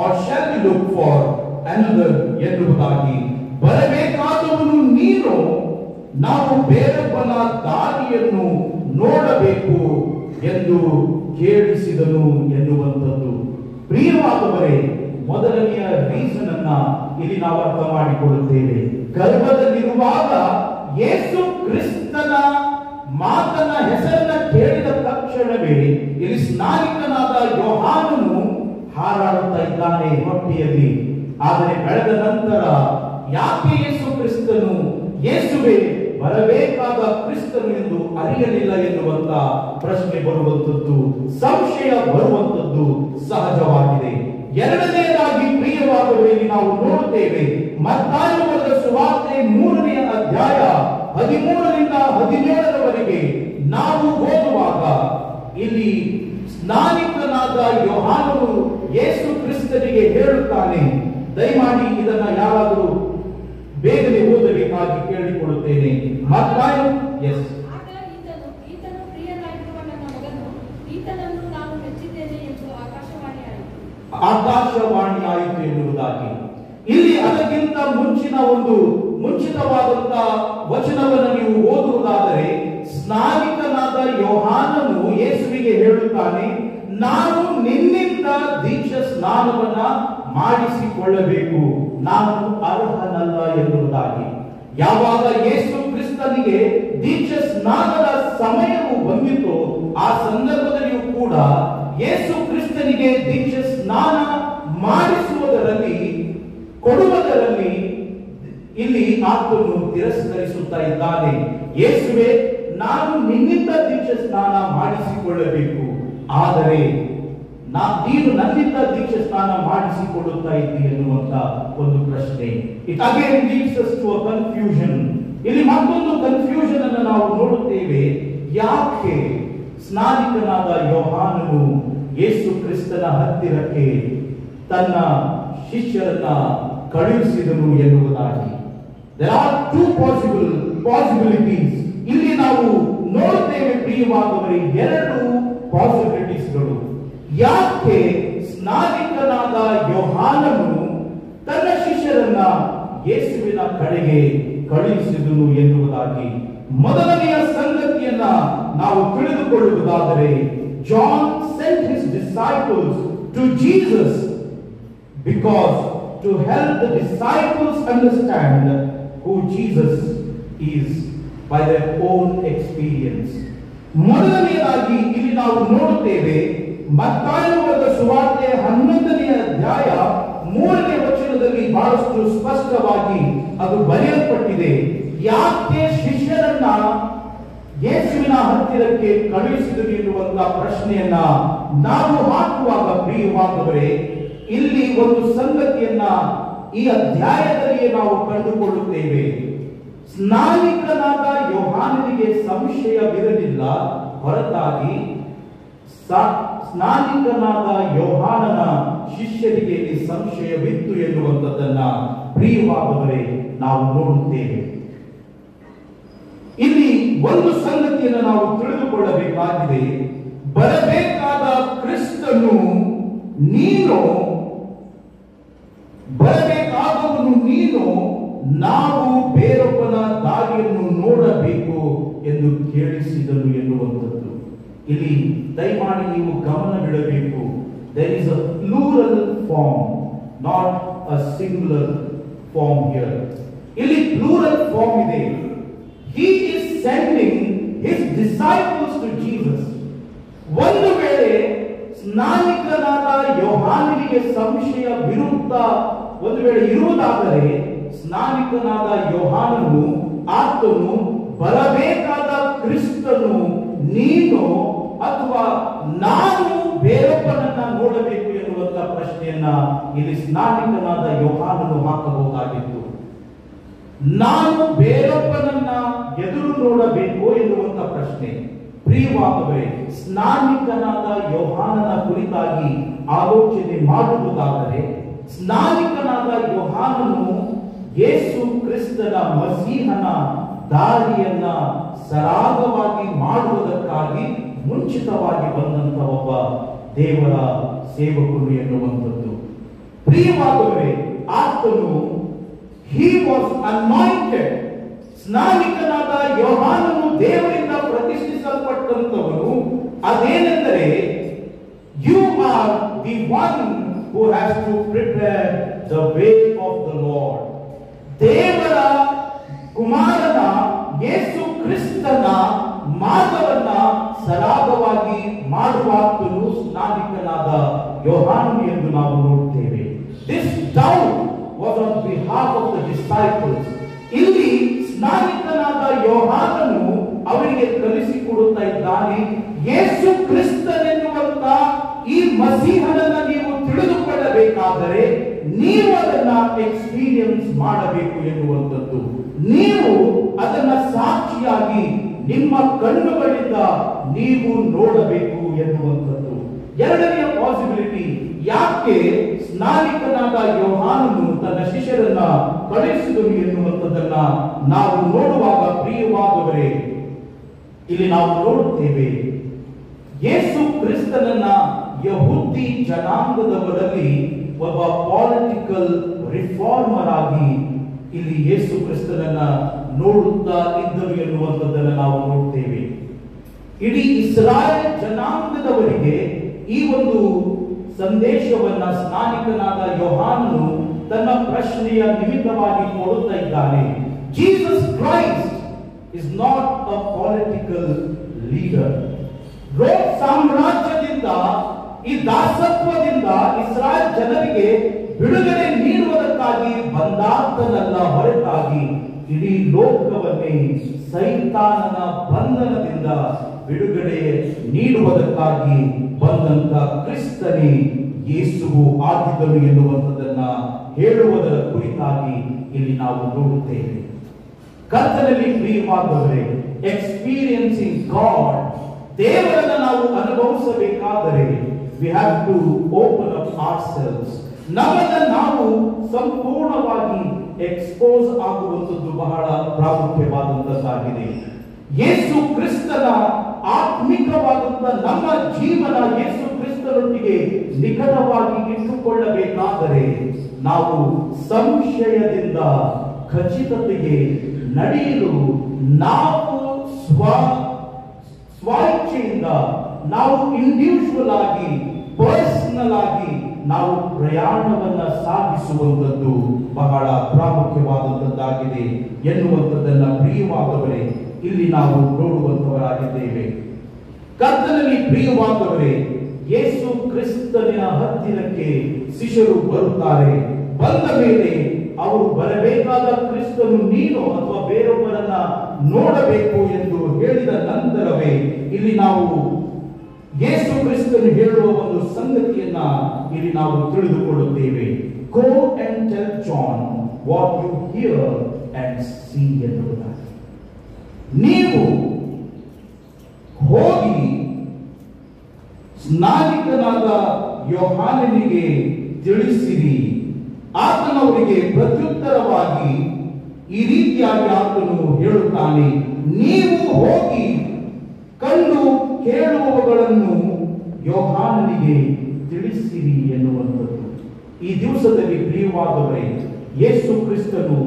or shall we look for another ಎನ್ನುವುದಾಗಿ. ಬರಬೇಕಾದವನು ನೀನು, ನಾವು ಬೇರೊಬ್ಬನ ದಾರಿಯನ್ನು ನೋಡಬೇಕು ಎಂದು ಕೇಳಿಸಿದನು ಎನ್ನುವಂಥದ್ದು. ಪ್ರಿಯವಾದವರೇ, ಮೊದಲನೆಯ ರೀಸನ್ ಅನ್ನ ಇಲ್ಲಿ ನಾವು ಅರ್ಥ ಮಾಡಿಕೊಳ್ಳುತ್ತೇವೆ. ಗರ್ಭದಲ್ಲಿರುವಾಗ ಯೇಸು ಕ್ರಿಸ್ತನ ಮಾತನ ಹೆಸರನ್ನ ಕೇಳಿದ ತಕ್ಷಣವೇ ಇಲ್ಲಿ ಸ್ನಾನಿಕನಾದ ಯೋಹಾನನು ಹಾರಾಡುತ್ತಾ ಇದ್ದಾನೆ ಹೊಟ್ಟೆಯಲ್ಲಿ. ಆದರೆ ಬೆಳೆದ ನಂತರ ಯಾಕೆ ಯೇಸು ಕ್ರಿಸ್ತನು ಯೇಸುವೇ ಬರಬೇಕಾದ ಕ್ರಿಸ್ತನು ಎಂದು ಅರಿಯಲಿಲ್ಲ ಎನ್ನುವಂತ ಪ್ರಶ್ನೆ ಬರುವಂತದ್ದು, ಸಂಶಯ ಬರುವಂತದ್ದು ಸಹಜವಾಗಿದೆ. ಎರಡನೆಯದಾಗಿ ಪ್ರಿಯವಾದವರಲ್ಲಿ ನಾವು ನೋಡುತ್ತೇವೆ, ಮತ್ತಾಯ ಬರೆದ ಸುವಾರ್ತೆ 3ನೇ ಅಧ್ಯಾಯ 13ರಿಂದ 17ರವರೆಗೆ ನಾವು ಓದುವಾಗ ಇಲ್ಲಿ ಸ್ನಾನಿಕನಾದ ಯೋಹಾನನು ಯೇಸು ಕ್ರಿಸ್ತನಿಗೆ ಹೇಳುತ್ತಾನೆ. ದಯಮಾಡಿ ಇದನ್ನ ಯಾರಾದರೂ ಬೇಗನೆ ಓದಬೇಕಾಗಿ ಕೇಳಿಕೊಳ್ಳುತ್ತೇನೆ. ಮತ್ತಾಯ ಎಸ್ ಆಕಾಶವಾಣಿ ಆಯಿತು ಎನ್ನುವುದಾಗಿ. ಇಲ್ಲಿ ಅದಕ್ಕಿಂತ ಮುಂಚಿತವಾದಂತಹ ವಚನವನ್ನು ನೀವು ಓದುವುದಾದರೆ, ಸ್ನಾನಿಕನಾದ ಯೋಹಾನನು ಯೇಸುವಿಗೆ ಹೇಳುತ್ತಾನೆ, ನಾನು ನಿನ್ನಿಂದ ದೀಕ್ಷಾ ಸ್ನಾನವನ್ನ ಮಾಡಿಸಿಕೊಳ್ಳಬೇಕು, ನಾನು ಅರ್ಹನಲ್ಲ ಎನ್ನುವುದಾಗಿ. ಯಾವಾಗ ಯೇಸು ಕ್ರಿಸ್ತನಿಗೆ ದೀಕ್ಷಾ ಸ್ನಾನದ ಸಮಯವು ಬಂದಿತು, ಆ ಸಂದರ್ಭದಲ್ಲಿಯೂ ಕೂಡ ಯೇಸು ಕ್ರಿಸ್ತನಿಗೆ ದೀಕ್ಷಾ ಸ್ನಾನ ಮಾಡಿಸುವುದರಲ್ಲಿ, ಕೊಡುವುದರಲ್ಲಿ ಇಲ್ಲಿ ಆತನು ತಿರಸ್ಕರಿಸುತ್ತಾ ಇದ್ದಾನೆ. ಯೇಸುವೆ, ನಾನು ನಿನ್ನಿಂದ ದೀಕ್ಷಾ ಸ್ನಾನ ಮಾಡಿಸಿಕೊಳ್ಳಬೇಕು, ಆದರೆ ನೀನು ನನ್ನಿಂದ ದೀಕ್ಷಾ ಸ್ನಾನ ಮಾಡಿಸಿಕೊಳ್ಳುತ್ತಾ ಇದ್ದಿ ಎನ್ನುವಂತ ಒಂದು ಪ್ರಶ್ನೆ. It again leads us to a confusion. ಇಲ್ಲಿ ಮತ್ತೊಂದು ಕನ್ಫ್ಯೂಷನ್ ಅನ್ನು ನಾವು ನೋಡುತ್ತೇವೆ. ಯಾಕೆ ಸ್ನಾನಿಕನಾದ ಯೋಹಾನನು ಯೇಸು ಕ್ರಿಸ್ತನ ಹತ್ತಿರಕ್ಕೆ ತನ್ನ ಶಿಷ್ಯರನ್ನ ಕಳುಹಿಸಿದನು ಎನ್ನುವುದಾಗಿ. There are two possibilities. ಇಲ್ಲಿ ನಾವು ನೋಡುತ್ತೇವೆ ಪ್ರಿಯವಾದವರೇ, 2 ಪಾಸಿಬಿಲಿಟೀಸ್ಗಳು. ಯಾಕೆ ಸ್ನಾನಿಕನಾದ ಯೋಹಾನನು ತನ್ನ ಶಿಷ್ಯರನ್ನ ಯೇಸುವಿನ ಕಡೆಗೆ ಕಳುಹಿಸಿದನು ಎನ್ನುವುದಾಗಿ. ಮೊದಲನೆಯ ಸಂಗತಿಯನ್ನ ನಾವು ತಿಳಿದುಕೊಳ್ಳುವುದಾದರೆ, John sent his disciples to Jesus because to help the disciples understand who Jesus is by their own experience. ಮೊದಲನೆಯದಾಗಿ ಇಲ್ಲಿ ನಾವು ನೋಡುತ್ತೇವೆ, ಮತ್ತಾಯ ಬರೆದ ಸುವಾರ್ತೆ 11ನೇ ಅಧ್ಯಾಯ 3ನೇ ವಚನದಲ್ಲಿ ಬಹಳಷ್ಟು ಸ್ಪಷ್ಟವಾಗಿ ಅದು ಬರೆಯಲ್ಪಟ್ಟಿದೆ. ಯಾಕೆ ಶಿಷ್ಯರನ್ನ ಯೇಸುವಿನ ಹತ್ತಿರಕ್ಕೆ ಕಳುಹಿಸಿದರು ಎನ್ನುವಂತ ಪ್ರಶ್ನೆಯನ್ನ ನಾವು ಹಾಕುವಾಗ ಪ್ರಿಯವಾದವರೇ, ಇಲ್ಲಿ ಒಂದು ಸಂಗತಿಯನ್ನ ಈ ಅಧ್ಯಾಯದಲ್ಲಿಯೇ ನಾವು ಕಂಡುಕೊಳ್ಳುತ್ತೇವೆ. ಸ್ನಾನಿಕನಾದ ಯೋಹಾನನಿಗೆ ಸಂಶಯವಿರಲಿಲ್ಲ, ಹೊರತಾಗಿ ಸ್ನಾನಿಕನಾದ ಯೋಹಾನನ ಶಿಷ್ಯರಿಗೆ ಇಲ್ಲಿ ಸಂಶಯವಿತ್ತು ಎನ್ನುವಂಥದ್ದನ್ನ ಪ್ರಿಯವಾದವರೇ ನಾವು ನೋಡುತ್ತೇವೆ. ಇಲ್ಲಿ ಒಂದು ಸಂಗತಿಯನ್ನು ನಾವು ತಿಳಿದುಕೊಳ್ಳಬೇಕಾಗಿದೆ. ಬರಬೇಕಾದ ಕ್ರಿಸ್ತನು ನೀನು, ಬರಬೇಕಾದವನು ನೀನು, ನಾವು ಬೇರೊಬ್ಬನ ದಾರಿಯನ್ನು ನೋಡಬೇಕು ಎಂದು ಕೇಳಿಸಿದನು ಎನ್ನುವಂಥದ್ದು. ಇಲ್ಲಿ ದಯಮಾಡಿ ನೀವು ಗಮನವಿಡಬೇಕು. There is a plural form, not a singular form here. ಇಲ್ಲಿ plural form ಇದೆ. He is sending his disciples to Jesus. ಒಂದು ವೇಳೆ ಸ್ನಾನಿಕನಾದ ಯೋಹಾನನಿಗೆ ಸಂಶಯ ವಿರುದ್ಧ ಒಂದು ವೇಳೆ ಇರುವುದಾದರೆ, ಸ್ನಾನಿಕನಾದ ಯೋಹಾನನು ಆತನು ಬರಬೇಕಾದ ಕ್ರಿಸ್ತನು ನೀನು ಅಥವಾ ನಾನು ಬೇರೊಬ್ಬನನ್ನ ನೋಡಬೇಕು ಎನ್ನುವಂತ ಪ್ರಶ್ನೆಯನ್ನ ಇಲ್ಲಿ ಸ್ನಾನಿಕನಾದ ಯೋಹಾನನು ಹಾಕಬಹುದಾಗಿತ್ತು. ನಾನು ಬೇರೊಬ್ಬನನ್ನ ಎದುರು ನೋಡಬೇಕು ಎನ್ನುವಂತ ಪ್ರಶ್ನೆ. ಪ್ರಿಯವಾದವರೇ, ಸ್ನಾನಿಕನಾದ ಯೋಹಾನನ ಕುರಿತಾಗಿ ಆಲೋಚನೆ ಮಾಡುವುದಾದರೆ, ಸ್ನಾನಿಕನಾದ ಯೋಹಾನನು ಯೇಸು ಕ್ರಿಸ್ತನ ಮಸೀಹನ ದಾರಿಯನ್ನ ಸರಾಗವಾಗಿ ಮಾಡುವುದಕ್ಕಾಗಿ ಮುಂಚಿತವಾಗಿ ಬಂದಂತ ಒಬ್ಬ ದೇವರ ಸೇವಕರು ಎನ್ನುವಂಥದ್ದು. ಪ್ರಿಯವಾದವರೇ, ಆತನು he was anointed. ಸ್ನಾನಿಕನಾದ ಯೋಹಾನನು ದೇವರಿಂದ ಪ್ರತಿಷ್ಠಿಸಲ್ಪಟ್ಟಂತವನು. ಅದೇನೆಂದರೆ, you are the one who has to prepare the way of the Lord. ದೇವರ ಕುಮಾರನ ಯೇಸು ಕ್ರಿಸ್ತನ ಮಾರ್ಗವನ್ನ ಸರಾಗವಾಗಿ ಮಾಡುವಾತನು ಸ್ನಾನಿಕನಾದ ಯೋಹಾನನು ಎಂದು ನಾವು ನೋಡುತ್ತೇವೆ. This doubt was on behalf of the disciples. ಇಲ್ಲಿ ಸ್ನಾನಿಕನಾದ ಯೋಹಾನನು ಅವರಿಗೆ ಕಲಿಸಿಕೊಡುತ್ತಾ ಇದ್ದಾನೆ, ಯೇಸು ಕ್ರಿಸ್ತನೆನ್ನುವಂತ ಈ ಮಸೀಹನನ್ನ ನೀವು ತಿಳಿದುಕೊಳ್ಳಬೇಕಾದರೆ ನೀವು ಅದನ್ನ ಎಕ್ಸ್ಪೀರಿಯನ್ಸ್ ಮಾಡಬೇಕು ಎನ್ನುವಂಥದ್ದು. ನೀವು ಅದನ್ನ ಸಾಕ್ಷಿಯಾಗಿ ನಿಮ್ಮ ಕಣ್ಣುಗಳಿಂದ ನೀವು ನೋಡಬೇಕು ಎನ್ನುವಂಥದ್ದು. ಎರಡನೆಯ ಪಾಸಿಬಿಲಿಟಿ, ಯಾಕೆ ಸ್ನಾನಿಕನಾದ ಯೋಹಾನನು ತನ್ನ ಶಿಷ್ಯರನ್ನ ಕಳುಹಿಸಿದನು ಎನ್ನುವಂಥದ್ದನ್ನ ನಾವು ನೋಡುವಾಗ, ಪ್ರಿಯವಾದವರೇ, ಇಲ್ಲಿ ನಾವು ನೋಡುತ್ತೇವೆ, ಯೇಸು ಕ್ರಿಸ್ತನನ್ನ ಯಹೂದಿ ಜನಾಂಗದವರಲ್ಲಿ ಒಬ್ಬ ಪಾಲಿಟಿಕಲ್ ರಿಫಾರ್ಮರ್ ಆಗಿ ಇಲ್ಲಿ ಯೇಸು ಕ್ರಿಸ್ತನನ್ನ ನೋಡುತ್ತಾ ಇದ್ದರು ಎನ್ನುವಂಥದ್ದನ್ನು ನಾವು ನೋಡ್ತೇವೆ. ಇಡೀ ಇಸ್ರಾಯೇಲ್ ಜನಾಂಗದವರಿಗೆ ಈ ಒಂದು ಸಂದೇಶವನ್ನ ಸ್ನಾನಿಕನಾದ ಯೋಹಾನನು ತನ್ನ ಪ್ರಶ್ನೆಯ ನಿಮಿತ್ತವಾಗಿ ಕೊಡುತ್ತಾ ಇದ್ದಾನೆ. Jesus Christ is not a political leader. Rome ಸಾಮ್ರಾಜ್ಯದಿಂದ, ಈ ದಾಸತ್ವದಿಂದ ಇಸ್ರಾಯೇಲ್ ಜನರಿಗೆ ಬಿಡುಗಡೆ ನೀಡುವುದಕ್ಕಾಗಿ ಬಂದಾತನಲ್ಲ ಹೊರತಾಗಿ ಇಡೀ ಲೋಕವನ್ನೇ ಸೈತಾನನ ಬಂಧನದಿಂದ ಬಿಡುಗಡೆ ನೀಡುವುದಕ್ಕಾಗಿ ಬಂದಂತ ಕ್ರಿಸ್ತನೇ ಯೇಸುವು ಆಗಿದ್ದನು ಎನ್ನುವಂಥದ್ದನ್ನ ಹೇಳುವುದರ ಕುರಿತಾಗಿ ಇಲ್ಲಿ ನಾವು ನೋಡುತ್ತೇವೆ. ಕರ್ತನಲ್ಲಿ ಪ್ರಿಯವಾದವರೇ, ಎಕ್ಸ್ಪೀರಿಯನ್ಸಿಂಗ್ ಗಾಡ್, ದೇವರನ್ನು ನಾವು ಅನುಭವಿಸಬೇಕಾದರೆ we have to open up ourselves. ನಮ್ಮನ್ನು ನಾವು ಸಂಪೂರ್ಣವಾಗಿ ಎಕ್ಸ್ಪೋಸ್ ಆಗುವಂಥದ್ದು ಬಹಳ ಪ್ರಾಮುಖ್ಯವಾದಂತದ್ದಾಗಿದೆ. ಯೇಸು ಕ್ರಿಸ್ತನ ಆತ್ಮಿಕವಾದಂತ ನಮ್ಮ ಜೀವನ ಯೇಸು ಕ್ರಿಸ್ತನೊಟ್ಟಿಗೆ ನಿಕಟವಾಗಿ ಇಟ್ಟುಕೊಳ್ಳಬೇಕಾದರೆ ನಾವು ಸಂಶಯದಿಂದ ಖಚಿತತೆಗೆ ನಡೆಯಲು ನಾವು ಸ್ವಇಚ್ಛೆಯಿಂದ ನಾವು ಇಂಡಿವಿಜುವಲ್ ಆಗಿ ಪರ್ಸನಲ್ ಆಗಿ ನಾವು ಪ್ರಯಾಣವನ್ನ ಸಾಗಿಸುವಂಥದ್ದು ಬಹಳ ಪ್ರಾಮುಖ್ಯವಾದಂತದ್ದಾಗಿದೆ ಎನ್ನುವಂಥದ್ದನ್ನ ಪ್ರಿಯವಾದವರೇ ಇಲ್ಲಿ ನಾವು ನೋಡುವಂತವರಾಗಿದ್ದೇವೆ. ಕರ್ತನಲ್ಲಿ ಪ್ರಿಯವಾದವರೇ, ಯೇಸು ಕ್ರಿಸ್ತನ ಹತ್ತಿರಕ್ಕೆ ಶಿಷ್ಯರು ಬರುತ್ತಾರೆ. ಬಂದ ಮೇಲೆ ಅವರು ಬರಬೇಕಾದ ಕ್ರಿಸ್ತನು ನೀನು ಅಥವಾ ಬೇರೊಬ್ಬರನ್ನ ನೋಡಬೇಕು ಎಂದು ಹೇಳಿದ ನಂತರವೇ ಇಲ್ಲಿ ನಾವು ಯೇಸು ಕ್ರಿಸ್ತನು ಹೇಳುವ ಒಂದು ಸಂಗತಿಯನ್ನ ಇಲ್ಲಿ ನಾವು ತಿಳಿದುಕೊಳ್ಳುತ್ತೇವೆ. Go and tell John what you hear and see ಎನ್ನುವುದಾಗಿ. ನೀವು ಹೋಗಿ ಸ್ನಾನಿಕನಾದ ಯೋಹಾನನಿಗೆ ತಿಳಿಸಿರಿ. ಆತನವರಿಗೆ ಪ್ರತ್ಯುತ್ತರವಾಗಿ ಈ ರೀತಿಯಾಗಿ ಆತನು ಹೇಳುತ್ತಾನೆ, ನೀವು ಹೋಗಿ ಕಂಡು ಕೇಳುವವುಗಳನ್ನು ಯೋಹಾನನಿಗೆ ತಿಳಿಸಿರಿ ಎನ್ನುವಂಥದ್ದು. ಈ ದಿವಸದಲ್ಲಿ ಪ್ರಿಯವಾದವರೇ, ಯೇಸು ಕ್ರಿಸ್ತನು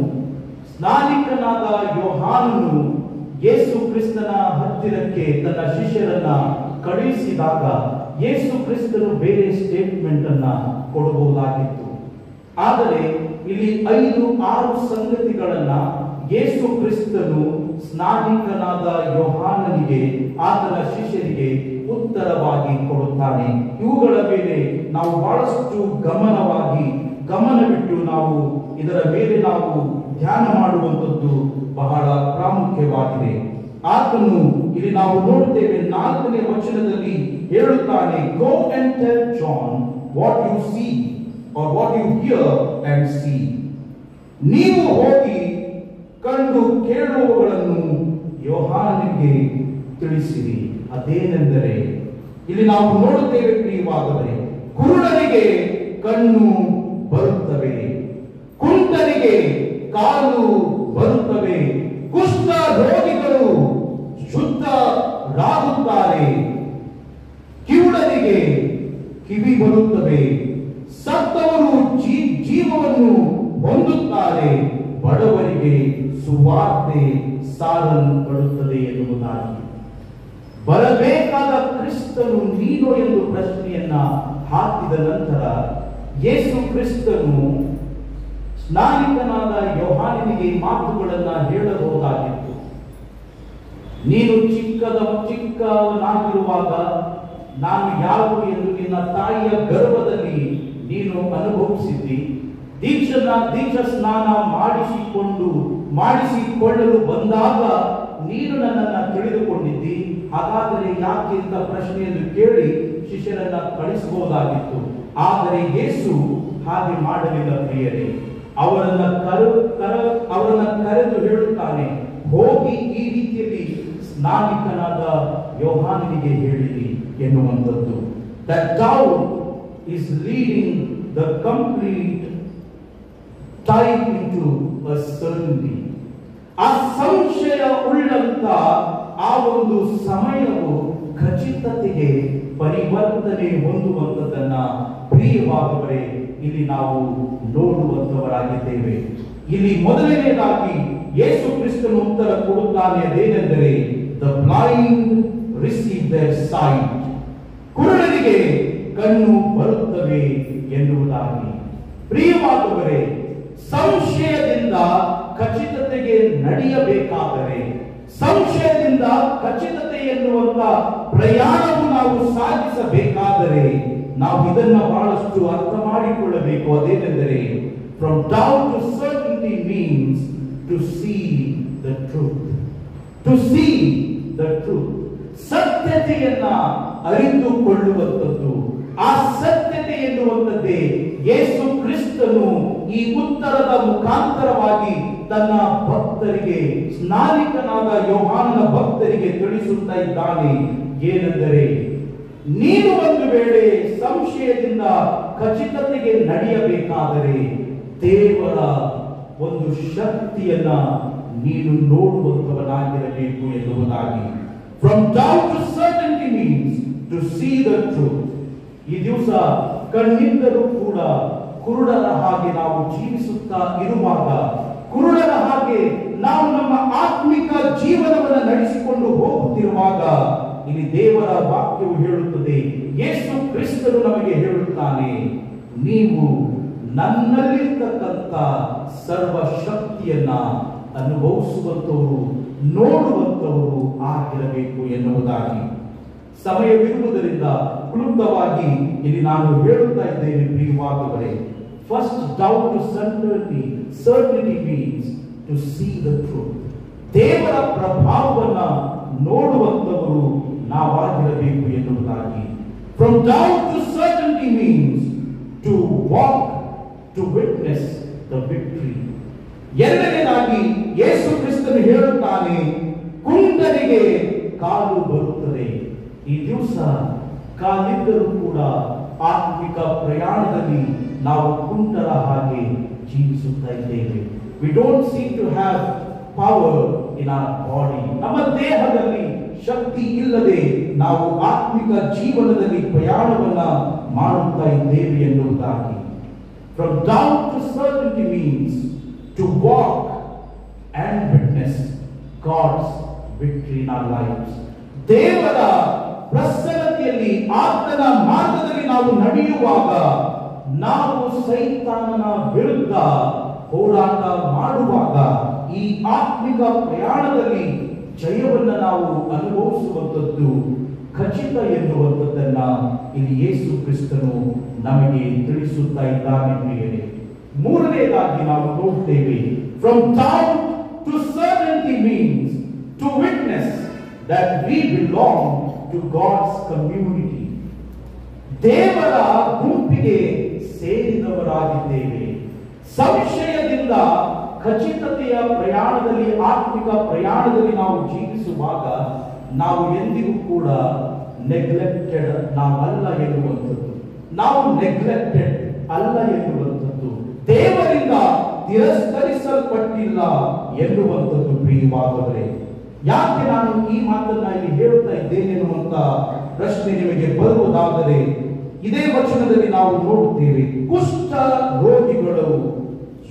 ಸ್ನಾನಿಕನಾದ ಯೋಹಾನನು ಯೇಸು ಕ್ರಿಸ್ತನ ಹತ್ತಿರಕ್ಕೆ ತನ್ನ ಶಿಷ್ಯರನ್ನ ಕಳುಹಿಸಿದಾಗ ಯೇಸು ಕ್ರಿಸ್ತನು ಬೇರೆ ಸ್ಟೇಟ್ಮೆಂಟ್ ಅನ್ನ ಕೊಡಬಹುದಾಗಿತ್ತು. ಆದರೆ ಇಲ್ಲಿ 5-6 ಸಂಗತಿಗಳನ್ನ ಯೇಸು ಕ್ರಿಸ್ತನು ಸ್ನಾನಿಕನಾದ ಯೋಹಾನನಿಗೆ ಆತನ ಶಿಷ್ಯರಿಗೆ ಉತ್ತರವಾಗಿ ಕೊಡುತ್ತಾನೆ. ಇವುಗಳ ಮೇಲೆ ನಾವು ಬಹಳಷ್ಟು ಗಮನವಿಟ್ಟು ನಾವು ಇದರ ಮೇಲೆ ನಾವು ಧ್ಯಾನ ಮಾಡುವಂಥದ್ದು ಬಹಳ ಪ್ರಾಮುಖ್ಯವಾಗಿದೆ. ಆತನು ಇಲ್ಲಿ ನಾವು ನೋಡುತ್ತೇವೆ 4ನೇ ವಚನದಲ್ಲಿ ಹೇಳುತ್ತಾನೆ, go and tell John what you see or what you hear and see. ನೀವು ಹೋಗಿ ಕಂಡು ಕೇಳುವವುಗಳನ್ನು ಯೋಹಾನನಿಗೆ ತಿಳಿಸಿರಿ. ಅದೇನೆಂದರೆ ಇಲ್ಲಿ ನಾವು ನೋಡುತ್ತೇವೆ ಪ್ರಿಯವಾದವರೇ, ಕುರುಡರಿಗೆ ಕಣ್ಣು ಬರುತ್ತವೆ, ಕುಂಟರಿಗೆ ಕಾಲು ಬರುತ್ತವೆ, ಕುಷ್ಠ ಅವರಿಗೆ ಸುವಾರ್ತೆ ಸಾರಲ್ಪಡುತ್ತದೆ ಎನ್ನುವುದಾಗಿ. ಬರಬೇಕಾದ ಕ್ರಿಸ್ತನು ನೀನು ಎಂದು ಪ್ರಶ್ನೆಯನ್ನ ಹಾಕಿದ ನಂತರ ಯೇಸು ಕ್ರಿಸ್ತನು ಸ್ನಾನಿಕನಾದ ಯೋಹಾನನಿಗೆ ಮಾತುಗಳನ್ನ ಹೇಳಬಹುದಾಗಿತ್ತು. ನೀನು ಚಿಕ್ಕವನಾಗಿರುವಾಗ ನಾನು ಯಾರು ಎಂದು ನಿನ್ನ ತಾಯಿಯ ಗರ್ಭದಲ್ಲಿ ನೀನು ಅನುಭವಿಸಿದ್ದಿ. ದೀಕ್ಷಾ ಸ್ನಾನ ಮಾಡಿಸಿಕೊಳ್ಳಲು ಬಂದಾಗ ನೀನು ನನ್ನನ್ನು ತಿಳಿದುಕೊಂಡಿದ್ದಿ. ಹಾಗಾದರೆ ಯಾಕೆ ಅಂತ ಪ್ರಶ್ನೆಯನ್ನು ಕೇಳಿ ಶಿಷ್ಯರನ್ನ ಕಳಿಸಬಹುದಾಗಿತ್ತು. ಆದರೆ ಯೇಸು ಹಾಗೆ ಮಾಡಲಿಲ್ಲ ಪ್ರಿಯರೇ. ಅವರನ್ನ ಕರೆದು ಹೇಳುತ್ತಾನೆ, ಹೋಗಿ ಈ ರೀತಿಯಲ್ಲಿ ಸ್ನಾನಿಕನಾದ ಯೋಹಾನನಿಗೆ ಹೇಳಿರಿ ಎನ್ನುವಂಥದ್ದು. That doubt is leading the complete type into a certainty. ಆ ಸಂಶಯ ಉಳ್ಳಂತ ಆ ಒಂದು ಸಮಯವು ಖಚಿತತೆಗೆ ಪರಿವರ್ತನೆ ಹೊಂದುವಂಥದ್ದನ್ನ ಪ್ರಿಯವಾದವರೇ ಇಲ್ಲಿ ನಾವು ನೋಡುವಂತವರಾಗಿದ್ದೇವೆ. ಇಲ್ಲಿ ಮೊದಲನೆಯದಾಗಿ ಯೇಸು ಕ್ರಿಸ್ತನು ಉತ್ತರ ಕೊಡುತ್ತಾನೆ, ಅದೇನೆಂದರೆ the blind receive their sight. ಕುರುಡರಿಗೆ ಕಣ್ಣು ಬರುತ್ತವೆ ಎನ್ನುವುದಾಗಿ. ಪ್ರಿಯವಾದವರೇ, ಸಂಶಯದಿಂದ ಖಚಿತತೆಗೆ ನಡೆಯಬೇಕಾದರೆ, ಸಂಶಯದಿಂದ ಖಚಿತತೆ ಎನ್ನುವಂತ ಪ್ರಯಾಣವು ನಾವು ಸಾಗಿಸಬೇಕಾದರೆ ನಾವು ಇದನ್ನ ಬಹಳಷ್ಟು ಅರ್ಥ ಮಾಡಿಕೊಳ್ಳಬೇಕು. ಅದೇನೆಂದರೆ from doubt to certainty means to see the truth. To see the truth. ಸತ್ಯತೆಯನ್ನ ಅರಿತುಕೊಳ್ಳುವಂಥದ್ದು. ಆ ಸತ್ಯತೆ ಎನ್ನುವಂಥದ್ದೇ ಯೇಸು ಕ್ರಿಸ್ತನು ಈ ಉತ್ತರದ ಮುಖಾಂತರವಾಗಿ ತನ್ನ ಭಕ್ತರಿಗೆ, ಸ್ನಾನಿಕನಾದ ಯೋಹಾನನ ಭಕ್ತರಿಗೆ ತಿಳಿಸುತ್ತಾ ಇದ್ದಾನೆ. ಏನೆಂದರೆ, ನೀನು ಒಂದು ವೇಳೆ ಸಂಶಯದಿಂದ ಖಚಿತತೆಗೆ ನಡೆಯಬೇಕಾದರೆ ದೇವರ ಒಂದು ಶಕ್ತಿಯನ್ನ ನೀನು ನೋಡುವಂತವನಾಗಿರಬೇಕು ಎನ್ನುವುದಾಗಿ. From doubt to certainty means to see the truth. ಈ ದಿವಸ ಕಣ್ಣಿಂದಲೂ ಕೂಡ ಕುರುಡರ ಹಾಗೆ ನಾವು ಜೀವಿಸುತ್ತಾ ಇರುವಾಗ, ಕುರುಡರ ಹಾಗೆ ನಾವು ನಮ್ಮ ಆತ್ಮಿಕ ಜೀವನವನ್ನು ನಡೆಸಿಕೊಂಡು ಹೋಗುತ್ತಿರುವಾಗ, ಇಲ್ಲಿ ದೇವರ ವಾಕ್ಯವು ಹೇಳುತ್ತದೆ, ಯೇಸು ಕ್ರಿಸ್ತನು ನಮಗೆ ಹೇಳುತ್ತಾನೆ, ನೀವು ನನ್ನಲ್ಲಿರ್ತಕ್ಕಂಥ ಸರ್ವ ಶಕ್ತಿಯನ್ನ ಅನುಭವಿಸುವಂತವರು, ನೋಡುವಂತವರು ಆಗಿರಬೇಕು ಎನ್ನುವುದಾಗಿ. ಸಮಯವಿರುವುದರಿಂದ ಕ್ಲುಪ್ತವಾಗಿ ಇಲ್ಲಿ ನಾನು ಹೇಳುತ್ತಾ ಇದ್ದೇನೆ ಪ್ರಿಯವಾದವರೇ. First doubt to certainty means to see the truth. ದೇವರ ಪ್ರಭಾವವನ್ನ ನೋಡುವಂತವರು ನಾವಾಗಿರಬೇಕು ಎನ್ನುವುದಾಗಿ. From doubt to certainty means to walk, to witness the victory. ಎರಡನೇದಾಗಿ ಯೇಸು ಕ್ರಿಸ್ತನು ಹೇಳುತ್ತಾನೆ, ಕುಂಟನಿಗೆ ಕಾಲು ಬರುತ್ತದೆ. ಈ ದಿವಸ ಕಾಲಿದ್ದರೂ ಕೂಡ ಆತ್ಮಿಕ ಪ್ರಯಾಣದಲ್ಲಿ ನಾವು ಕುಂಟರ ಹಾಗೆ ಜೀವಿಸುತ್ತಾ ಇದ್ದೇವೆ. We don't seem to have power in our body. ನಮ್ಮ ದೇಹದಲ್ಲಿ ಶಕ್ತಿ ಇಲ್ಲದೆ ನಾವು ಆತ್ಮಿಕ ಜೀವನದಲ್ಲಿ ಪ್ರಯಾಣವನ್ನ ಮಾಡುತ್ತಾ ಇದ್ದೇವೆ ಎನ್ನುವುದಾಗಿ. From doubt to certainty means to walk and witness God's victory in our lives. ದೇವರ ಪ್ರಸನ್ನತೆಯಲ್ಲಿ, ಆತನ ಮಾರ್ಗದಲ್ಲಿ ನಾವು ನಡೆಯುವಾಗ ನಾವು ಸೈತಾನನ ವಿರುದ್ಧ ಹೋರಾಟ ಮಾಡುವಾಗ ಈ ಆತ್ಮಿಕ ಪ್ರಯಾಣದಲ್ಲಿ ಜಯವನ್ನ ನಾವು ಅನುಭವಿಸುವಂಥದ್ದು ಖಚಿತ ಎನ್ನುವಂಥದ್ದನ್ನ ಇಲ್ಲಿ ಯೇಸು ಕ್ರಿಸ್ತನು ನಮಗೆ ತಿಳಿಸುತ್ತಾ ಇದ್ದಾನೆ ಪ್ರಿಯರೇ. ಮೂರನೇದಾಗಿ ನಾವು ನೋಡ್ತೇವೆ, from doubt to certainty means to witness that we belong to God's community. ದೇವರ ಗುಂಪಿಗೆ ಸೇರಿದವರಾಗಿದ್ದೇವೆ. ಸಂಶಯದಿಂದ ಖಚಿತತೆಯ ಪ್ರಯಾಣದಲ್ಲಿ, ಆತ್ಮಿಕ ಪ್ರಯಾಣದಲ್ಲಿ ನಾವು ಜೀವಿಸುವಾಗ ನಾವು ಎಂದಿಗೂ ಕೂಡ ನೆಗ್ಲೆಕ್ಟೆಡ್ ನಾವಲ್ಲ ಎನ್ನುವಂಥದ್ದು, ನಾವು ನೆಗ್ಲೆಕ್ಟೆಡ್ ಅಲ್ಲ ಎನ್ನುವಂಥದ್ದು, ದೇವರಿಂದ ತಿರಸ್ಕರಿಸಲ್ಪಟ್ಟಿಲ್ಲ ಎನ್ನುವಂಥದ್ದು ಪ್ರಿಯವಾದವರೇ. ಯಾಕೆ ನಾನು ಈ ಮಾತನ್ನ ಇಲ್ಲಿ ಹೇಳುತ್ತಾ ಇದ್ದೇನೆ ಎನ್ನುವಂತ ಪ್ರಶ್ನೆ ನಿಮಗೆ ಬರುವುದಾದರೆ, ಇದೇ ವಚನದಲ್ಲಿ ನಾವು ನೋಡುತ್ತೇವೆ, ಕುಷ್ಠ ರೋಗಿಗಳು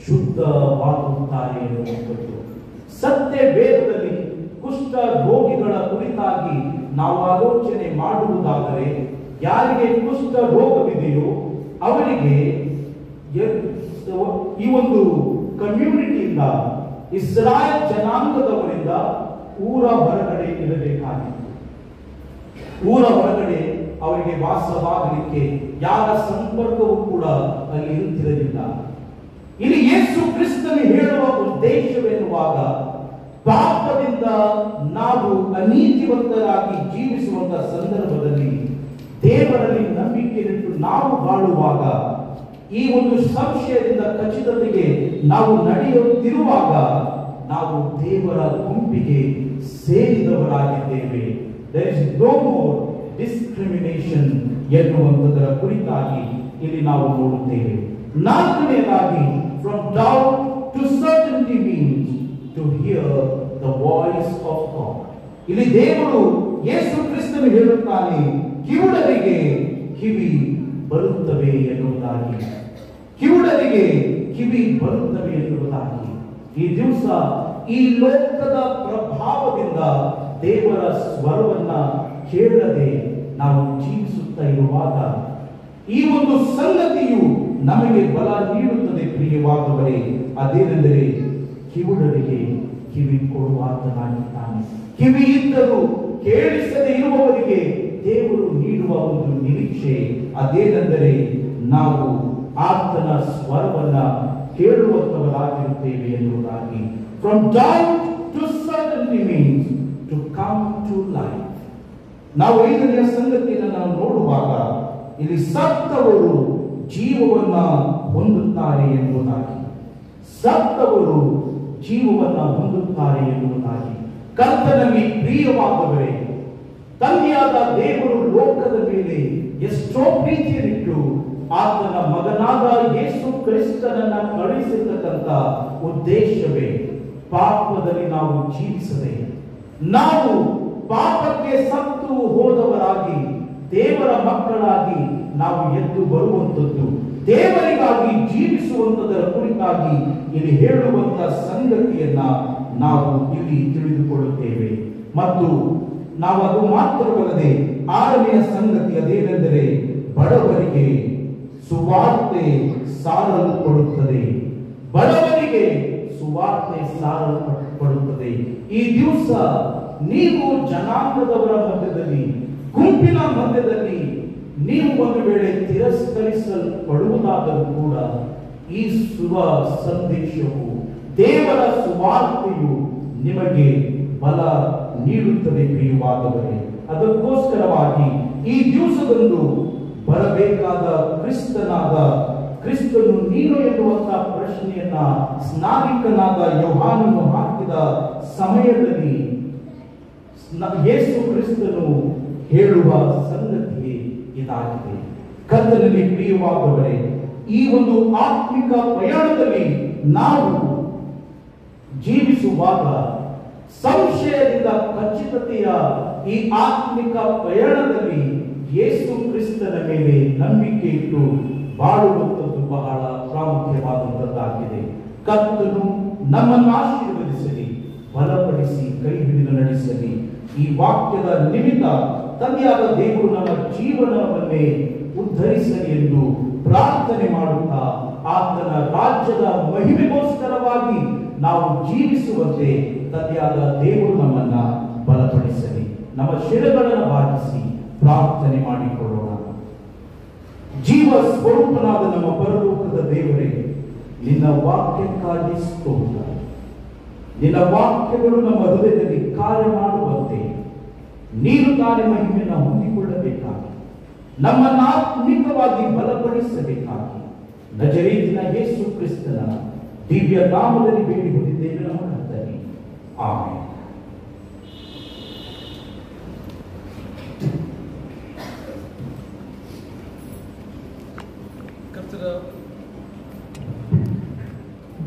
ಶುದ್ಧವಾಗುತ್ತಾರೆ ಎನ್ನುವಂಥದ್ದು. ಸತ್ಯ ವೇದದಲ್ಲಿ ಕುಷ್ಠ ರೋಗಿಗಳ ಕುರಿತಾಗಿ ನಾವು ಆಲೋಚನೆ ಮಾಡುವುದಾದರೆ, ಯಾರಿಗೆ ಕುಷ್ಠ ರೋಗವಿದೆಯೋ ಅವರಿಗೆ ಈ ಒಂದು ಕಮ್ಯುನಿಟಿಯಿಂದ, ಇಸ್ರಾಯೇಲ್ ಜನಾಂಗದವರಿಂದ ಊರ ಹೊರಗಡೆ ಇರಬೇಕಾಗಿತ್ತು. ಊರ ಹೊರಗಡೆ ಅವರಿಗೆ ವಾಸವಾಗಲಿಕ್ಕೆ ಯಾರ ಸಂಪರ್ಕವೂ ಕೂಡ ಅಲ್ಲಿ ಇರುತ್ತಿರಲಿಲ್ಲ. ಇಲ್ಲಿ ಯೇಸು ಕ್ರಿಸ್ತನು ಹೇಳುವ ಉದ್ದೇಶವೆನ್ನುವಾಗ, ಪಾಪದಿಂದ ನಾವು ಅನೀತಿವಂತರಾಗಿ ಜೀವಿಸುವಂತಹ ಸಂದರ್ಭದಲ್ಲಿ ದೇವರಲ್ಲಿ ನಂಬಿಕೆ ಇಟ್ಟು ನಾವು ಬಾಳುವಾಗ, ಈ ಒಂದು ಸಂಶಯದಿಂದ ಖಚಿತತೆಗೆ ನಾವು ನಡೆಯುತ್ತಿರುವಾಗ ನಾವು ದೇವರ ಗುಂಪಿಗೆ ಸೇರಿದವರಾಗಿದ್ದೇವೆ. There is no more discrimination ಎನ್ನುವಂಥದ್ದರ ಕುರಿತಾಗಿ ಇಲ್ಲಿ ನಾವು ನೋಡುತ್ತೇವೆ. ನಾಲ್ಕನೆಯದಾಗಿ, from doubt to certainty means to hear the voice of God. ಇಲ್ಲಿ ದೇವರು ಯೇಸು ಕ್ರಿಸ್ತನು ಹೇಳುತ್ತಾನೆ, ಕಿವುಡರಿಗೆ ಕಿವಿ ಬರುತ್ತವೆ ಎನ್ನುವುದಾಗಿ. ಕಿವುಡರಿಗೆ ಕಿವಿ ಬರುತ್ತವೆ ಎನ್ನುವುದಾಗಿ. ಈ ದಿವಸ ಈ ಲೋಕದ ಪ್ರಭಾವದಿಂದ ದೇವರ ಸ್ವರವನ್ನ ಕೇಳದೆ ನಾವು ಜೀವಿಸುತ್ತಾ ಇರುವಾಗ ಈ ಒಂದು ಸಂಗತಿಯು ನಮಗೆ ಬಲ ನೀಡುತ್ತದೆ ಪ್ರಿಯವಾದವರೇ. ಅದೇನೆಂದರೆ, ಕಿವುಡರಿಗೆ ಕಿವಿ ಕೊಡುವಾತನಾಗಿದ್ದಾನೆ. ಕಿವಿ ಇದ್ದರೂ ಕೇಳಿಸದೆ ಇರುವವರಿಗೆ ದೇವರು ನೀಡುವ ಒಂದು ನಿರೀಕ್ಷೆ ಅದೇನೆಂದರೆ, ನಾವು ಆತನ ಸ್ವರವನ್ನ ಕೇಳುವಂತವರಾಗಿರುತ್ತೇವೆ ಎನ್ನುವುದಾಗಿ. From doubt to certainty means to come to life. ನಾವು ಐದನೆಯ ಸಂಗತಿಯನ್ನು ನಾವು ನೋಡುವಾಗ, ಇಲ್ಲಿ ಸತ್ತವರು ಜೀವವನ್ನ ಹೊಂದುತ್ತಾರೆ ಎನ್ನುವುದಾಗಿ. ಸತ್ತವರು ಜೀವವನ್ನ ಹೊಂದುತ್ತಾರೆ ಎನ್ನುವುದಾಗಿ. ಕರ್ತನಲ್ಲಿ ಪ್ರಿಯವಾದವರೇ, ತಂದೆಯಾದ ದೇವರು ಲೋಕದ ಮೇಲೆ ಎಷ್ಟೋ ಪ್ರೀತಿಯನ್ನಿಟ್ಟು ಆತನ ಮಗನಾದ ಯೇಸು ಕ್ರಿಸ್ತನನ್ನ ಕಳುಹಿಸಿರ್ತಕ್ಕಂಥ ಉದ್ದೇಶವೇ ಪಾಪದಲ್ಲಿ ನಾವು ಜೀವಿಸದೆ, ನಾವು ಪಾಪಕ್ಕೆ ಸತ್ತು ಹೋದವರಾಗಿ ದೇವರ ಮಕ್ಕಳಾಗಿ ನಾವು ಎದ್ದು ಬರುವಂಥದ್ದು, ದೇವರಿಗಾಗಿ ಜೀವಿಸುವಂತದರ ಕುರಿತಾಗಿ ಇಲ್ಲಿ ಹೇಳುವಂತ ಸಂಗತಿಯನ್ನ ನಾವು ಇಲ್ಲಿ ತಿಳಿದುಕೊಳ್ಳುತ್ತೇವೆ. ಮತ್ತು ನಾವು ಅದು ಮಾತ್ರವಲ್ಲದೆ ಆರನೆಯ ಸಂಗತಿ ಅದೇನೆಂದರೆ, ಬಡವರಿಗೆ ಸುವಾರ್ತೆ ಸಾರಲ್ಪಡುತ್ತದೆ. ಬಡವರಿಗೆ ಸುವಾರ್ತೆ ಸಾರಲ್ಪಡುತ್ತದೆ. ಈ ದಿವಸ ನೀವು ಜನಾಂಗದವರ ಮಧ್ಯದಲ್ಲಿ, ಗುಂಪಿನ ಮಧ್ಯದಲ್ಲಿ ನೀವು ಒಂದು ವೇಳೆ ತಿರಸ್ಕರಿಸಲ್ಪಡುವುದಾದರೂ ಕೂಡ ಈ ಶುಭ ಸಂದೇಶವು, ದೇವರ ಸುವಾರ್ತೆಯು ನಿಮಗೆ ಬಲ ನೀಡುತ್ತದೆ ಪ್ರಿಯವಾದವರೇ. ಅದಕ್ಕೋಸ್ಕರವಾಗಿ ಈ ದಿವಸದಂದು ಬರಬೇಕಾದ ಕ್ರಿಸ್ತನು ನೀನು ಎನ್ನುವಂತಹ ಪ್ರಶ್ನೆಯನ್ನ ಸ್ನಾನಿಕನಾದ ಯೋಹಾನನು ಹಾಕಿದ ಸಮಯದಲ್ಲಿ ಯೇಸು ಕ್ರಿಸ್ತನು ಹೇಳುವ ಸಂಗತಿಯೇ ಇದಾಗಿದೆ. ಕರ್ತನಲ್ಲಿ ಪ್ರಿಯವಾದವರೇ, ಈ ಒಂದು ಆತ್ಮಿಕ ಪ್ರಯಾಣದಲ್ಲಿ ನಾವು ಜೀವಿಸುವಾಗ ಸಂಶಯದಿಂದ ಖಚಿತತೆಯ ಈ ಆತ್ಮಿಕ ಪ್ರಯಾಣದಲ್ಲಿ ಯೇಸು ಕ್ರಿಸ್ತನ ಮೇಲೆ ನಂಬಿಕೆ ಇಟ್ಟು ಬಾಳುವಂಥದ್ದು ಬಹಳ ಪ್ರಾಮುಖ್ಯವಾದಂಥದ್ದಾಗಿದೆ. ಕರ್ತನು ನಮ್ಮನ್ನು ಆಶೀರ್ವದಿಸಲಿ, ಬಲಪಡಿಸಿ, ಕೈ ಹಿಡಿದು ನಡೆಸಲಿ. ಈ ವಾಕ್ಯದ ನಿಮಿತ್ತ ತಂದೆಯಾದ ದೇವರು ನಮ್ಮ ಜೀವನವನ್ನೇ ಉದ್ಧರಿಸಲಿ ಎಂದು ಪ್ರಾರ್ಥನೆ ಮಾಡುತ್ತಾ, ಆತನ ರಾಜ್ಯದ ಮಹಿಮೆಗೋಸ್ಕರವಾಗಿ ನಾವು ಜೀವಿಸುವಂತೆ ತಂದೆಯಾದ ದೇವರು ನಮ್ಮನ್ನ ಬಲಪಡಿಸಲಿ. ನಮ್ಮ ಶಿರಗಳನ್ನು ಬಾಗಿಸಿ ಪ್ರಾರ್ಥನೆ ಮಾಡಿಕೊಳ್ಳೋಣ. ಜೀವ ಸ್ವರೂಪನಾದ ನಮ್ಮ ಪರಲೋಕದ ದೇವರೇ, ನಿನ್ನ ವಾಕ್ಯಕ್ಕಾಗಿ ಸ್ತೋತ್ರ. ನಿನ್ನ ವಾಕ್ಯಗಳು ನಮ್ಮ ಹೃದಯದಲ್ಲಿ ಕಾರ್ಯ ಮಾಡುವಂತೆ ನೀನು ತಾನೇ ಮಹಿಮೆಯನ್ನು ಹೊಂದಿಕೊಳ್ಳಬೇಕಾಗಿ, ನಮ್ಮನ್ನು ಆತ್ಮಿಕವಾಗಿ ಬಲಪಡಿಸಬೇಕಾಗಿ ನಜರೇತಿನ ಯೇಸು ಕ್ರಿಸ್ತನ ದಿವ್ಯ ನಾಮದಲ್ಲಿ ಬೇಡಿ ಹೊಂದಿದ್ದೇವೆ ನಮ್ಮ ಕರ್ತನೇ. ಆಮೆನ್.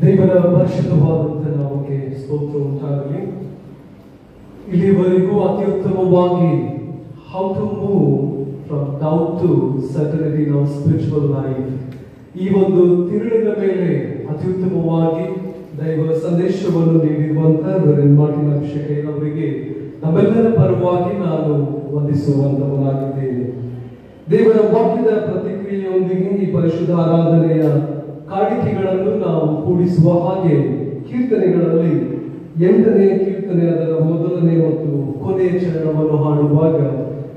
ದೇವರ ಪರಿಶುದ್ಧವಾದಂಥ ನಾಮಕ್ಕೆ ಸ್ತೋತ್ರ ಉಂಟಾಗಲಿ. ಇಲ್ಲಿವರೆಗೂ ಅತ್ಯುತ್ತಮವಾಗಿ how to move from doubt to certainty in our spiritual life, ಈ ಒಂದು ತಿರುಳಿನ ಮೇಲೆ ಅತ್ಯುತ್ತಮವಾಗಿ ದೈವ ಸಂದೇಶವನ್ನು ನೀಡಿರುವಂತಹ ರೆವರೆಂಡ್ ಮಾರ್ಟಿನ್ ಅಭಿಷೇಕಯ್ಯನವರಿಗೆ ನಮ್ಮೆಲ್ಲರ ಪರವಾಗಿ ನಾನು ವಂದಿಸುವಂತವನಾಗಿದ್ದೇನೆ. ದೇವರ ವಾಕ್ಯದ ಪ್ರತಿಕ್ರಿಯೆಯೊಂದಿಗೆ ಈ ಪರಿಶುದ್ಧ ಆರಾಧನೆಯ ಕಾಣಿಕೆಗಳನ್ನು ನಾವು ಕೂಡಿಸುವ ಹಾಗೆ ಕೀರ್ತನೆಗಳಲ್ಲಿ 8ನೇ ಕೀರ್ತನೆ ಅದರ ಮೊದಲನೇ ಮತ್ತು ಕೊನೆಯ ಚರಣವನ್ನು ಹಾಡುವಾಗ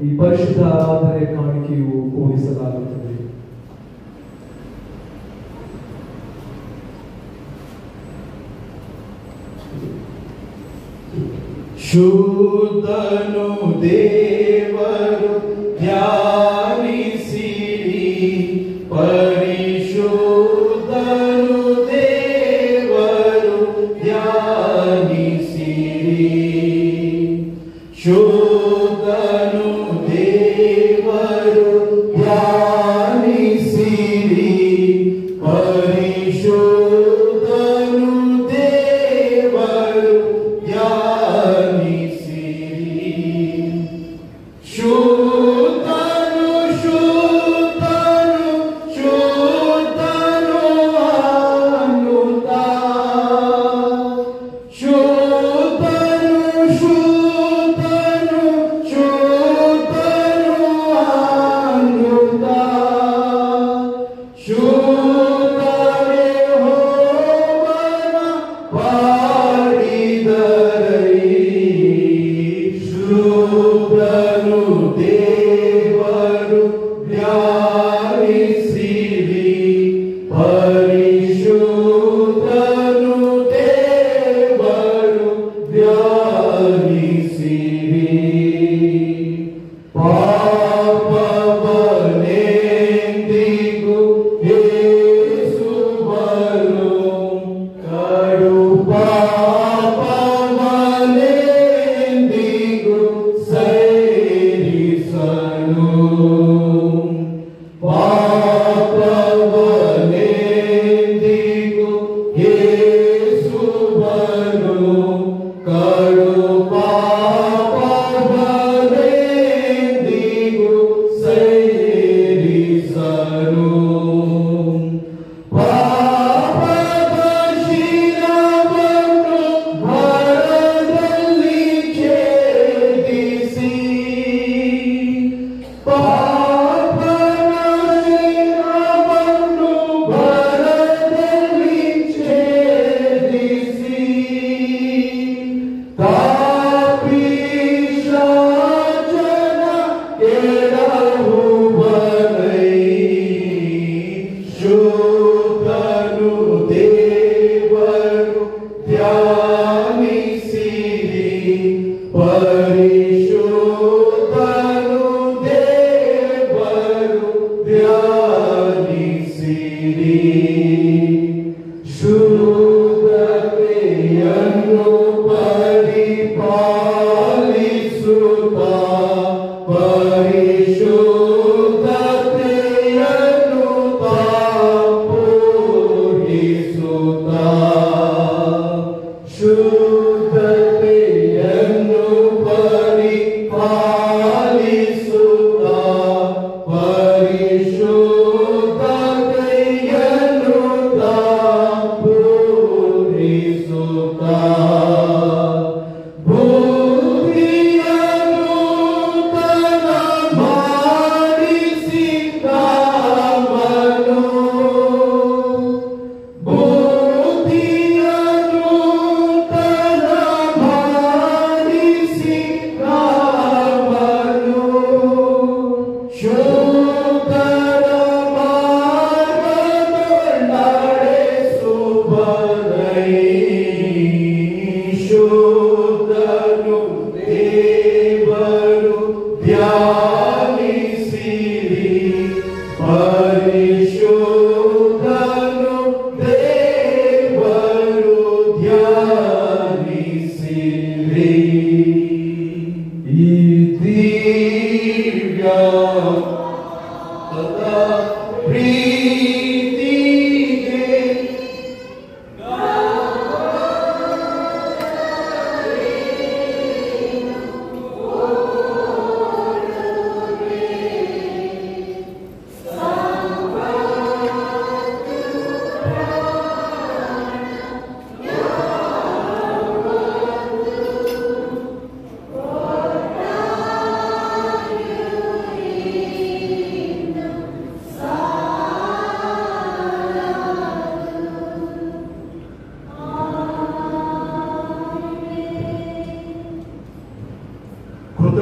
ಈ ಪರಿಶುದ್ಧ ಆರಾಧನೆಯ ಕಾಣಿಕೆಯು ಕೂಡಿಸಲಾಗುತ್ತದೆ. ಶುದ್ಧನು ದೇವರು ಧ್ಯಾನಿಸಿರಿ, ಪರಿಶುದ್ಧನು ದೇವರು ಧ್ಯಾನಿಸಿರಿ. ಶುದ್ಧನು ದೇವರು ಧ್ಯಾನಿಸಿರಿ, ಪರಿಶುದ್ಧನು ದೇವರು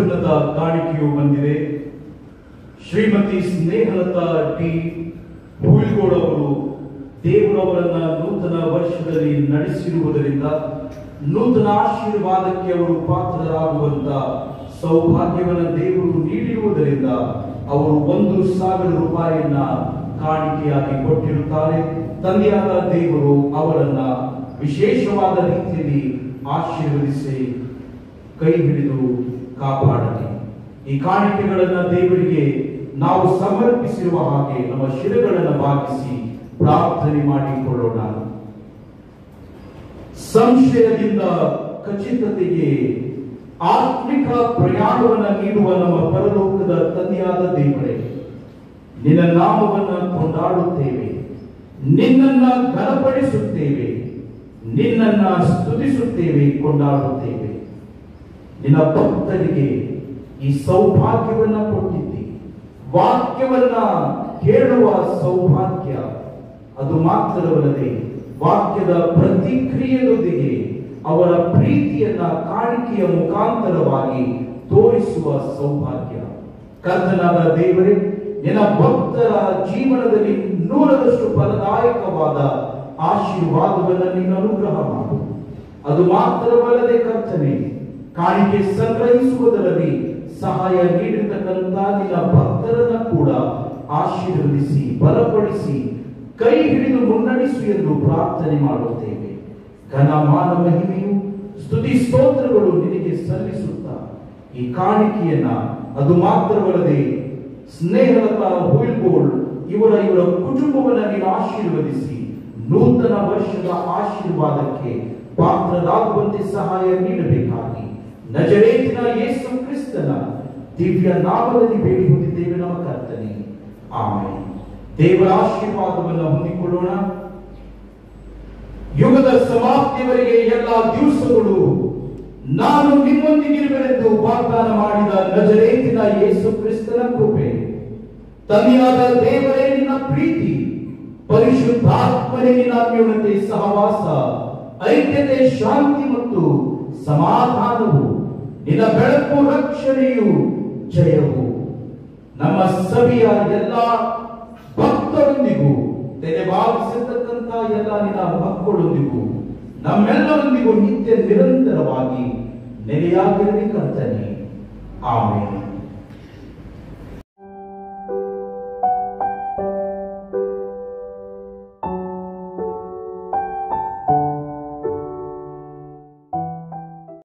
ಸುವರ್ಣದ ಕಾಣಿಕೆಯು ಬಂದಿದೆ. ಶ್ರೀಮತಿ ಸ್ನೇಹಲತಾ ಟಿ ಹುಯಿಲ್ಗೋಡ್ ಅವರು ದೇವರವರನ್ನ ನೂತನ ವರ್ಷದಲ್ಲಿ ನಡೆಸಿರುವುದರಿಂದ ನೂತನ ಆಶೀರ್ವಾದಕ್ಕೆ ಅವರು ಪಾತ್ರರಾಗುವಂತ ಸೌಭಾಗ್ಯವನ್ನು ದೇವರು ನೀಡಿರುವುದರಿಂದ ಅವರು 1,000 ರೂಪಾಯಿಯನ್ನ ಕಾಣಿಕೆಯಾಗಿ ಕೊಟ್ಟಿರುತ್ತಾರೆ. ತಂದೆಯಾದ ದೇವರು ಅವರನ್ನ ವಿಶೇಷವಾದ ರೀತಿಯಲ್ಲಿ ಆಶೀರ್ವದಿಸಿ ಕೈ ಹಿಡಿದು ಕಾಪಾಡಲಿ. ಈ ಕಾಣಿಕೆಗಳನ್ನ ದೇವರಿಗೆ ನಾವು ಸಮರ್ಪಿಸಿರುವ ಹಾಗೆ ನಮ್ಮ ಶಿರಗಳನ್ನು ಬಾಗಿಸಿ ಪ್ರಾರ್ಥನೆ ಮಾಡಿಕೊಳ್ಳೋಣ. ಸಂಶಯದಿಂದ ಖಚಿತತೆಗೆ ಆತ್ಮಿಕ ಪ್ರಯಾಣವನ್ನು ನೀಡುವ ನಮ್ಮ ಪರಲೋಕದ ತಂದೆಯಾದ ದೇವರೇ, ನಿನ್ನ ನಾಮವನ್ನು ಕೊಂಡಾಡುತ್ತೇವೆ, ನಿನ್ನನ್ನ ಘನಪಡಿಸುತ್ತೇವೆ, ನಿನ್ನನ್ನ ಸ್ತುತಿಸುತ್ತೇವೆ, ಕೊಂಡಾಡುತ್ತೇವೆ. ನಿನ್ನ ಭಕ್ತರಿಗೆ ಈ ಸೌಭಾಗ್ಯವನ್ನ ಕೊಟ್ಟಿದ್ದಿ. ವಾಕ್ಯವನ್ನ ಕೇಳುವ ಸೌಭಾಗ್ಯ, ಅದು ಮಾತ್ರವಲ್ಲದೆ ವಾಕ್ಯದ ಪ್ರತಿಕ್ರಿಯೆಯೊಂದಿಗೆ ಅವರ ಪ್ರೀತಿಯನ್ನ ಕಾಣಿಕೆಯ ಮುಖಾಂತರವಾಗಿ ತೋರಿಸುವ ಸೌಭಾಗ್ಯ. ಕರ್ತನಾದ ದೇವರೇ, ನಿನ್ನ ಭಕ್ತರ ಜೀವನದಲ್ಲಿ 100ರಷ್ಟು ಫಲದಾಯಕವಾದ ಆಶೀರ್ವಾದವನ್ನು ನೀನು ಅನುಗ್ರಹ ಮಾಡು. ಅದು ಮಾತ್ರವಲ್ಲದೆ ಕರ್ತನೆ, ಕಾಣಿಕೆ ಸಂಗ್ರಹಿಸುವುದರಲ್ಲಿ ಸಹಾಯ ನೀಡಿರ್ತಕ್ಕಂಥ ನಿನ್ನ ಭಕ್ತರನ್ನ ಕೂಡ ಆಶೀರ್ವದಿಸಿ ಬಲಪಡಿಸಿ ಕೈ ಹಿಡಿದು ಮುನ್ನಡೆಸು ಎಂದು ಪ್ರಾರ್ಥನೆ ಮಾಡುತ್ತೇವೆ. ಘನ ಮಾನ ಮಹಿಮೆಯು ಸ್ತುತಿ ಸ್ತೋತ್ರಗಳು ನಿನಗೆ ಸಲ್ಲಿಸುತ್ತಾ ಈ ಕಾಣಿಕೆಯನ್ನ, ಅದು ಮಾತ್ರವಲ್ಲದೆ ಸ್ನೇಹಲತಾ ಹುಯಿಲ್ಗೋಡ್ ಇವರ ಕುಟುಂಬವನ್ನು ನೀನು ಆಶೀರ್ವದಿಸಿ ನೂತನ ವರ್ಷದ ಆಶೀರ್ವಾದಕ್ಕೆ ಪಾತ್ರರಾಗುವಂತೆ ಸಹಾಯ ನೀಡಬೇಕಾಗಿ ನಜರೇತಿನ ಯೇಸು ಕ್ರಿಸ್ತನ ದಿವ್ಯ ನಾಮದಲ್ಲಿ ಬೇಡಿ ಹೊಂದಿದ್ದೇವೆ ನಮ್ಮ ಕರ್ತನೆ, ಆಮೆನ್. ದೇವರ ಆಶೀರ್ವಾದವನ್ನು ಹೊಂದಿಕೊಳ್ಳೋಣ. ಯುಗದ ಸಮಾಪ್ತಿಯವರೆಗೆ ಎಲ್ಲ ದಿವಸಗಳು ನಾನು ನಿಮ್ಮೊಂದಿಗಿರುವೆನೆಂದು ವಾಗ್ದಾನ ಮಾಡಿದ ನಜರೇತಿನ ಯೇಸು ಕ್ರಿಸ್ತನ ಕೃಪೆ, ತಂದೆಯಾದ ದೇವರೇ ನಿನ್ನ ಪ್ರೀತಿ, ಪರಿಶುದ್ಧಾತ್ಮನೇ ನಿನ್ನ ಅನ್ಯೋನ್ಯತೆ, ಸಹವಾಸ, ಐಕ್ಯತೆ, ಶಾಂತಿ ಮತ್ತು ಸಮಾಧಾನವು, ನಿನ್ನ ಬೆಳಕು, ರಕ್ಷಣೆಯು, ಜಯವು ನಮ್ಮ ಸಭೆಯ ಎಲ್ಲ ಭಕ್ತರೊಂದಿಗೂ, ತೆರೆಬಾಗಿಸಿರ್ತಕ್ಕಂಥ ಎಲ್ಲ ನಿನ್ನ ಮಕ್ಕಳೊಂದಿಗೂ, ನಮ್ಮೆಲ್ಲರೊಂದಿಗೂ ನಿತ್ಯ ನಿರಂತರವಾಗಿ ನೆಲೆಯಾಗಿರಲಿ ಕರ್ತನೆ, ಆಮೆನ್.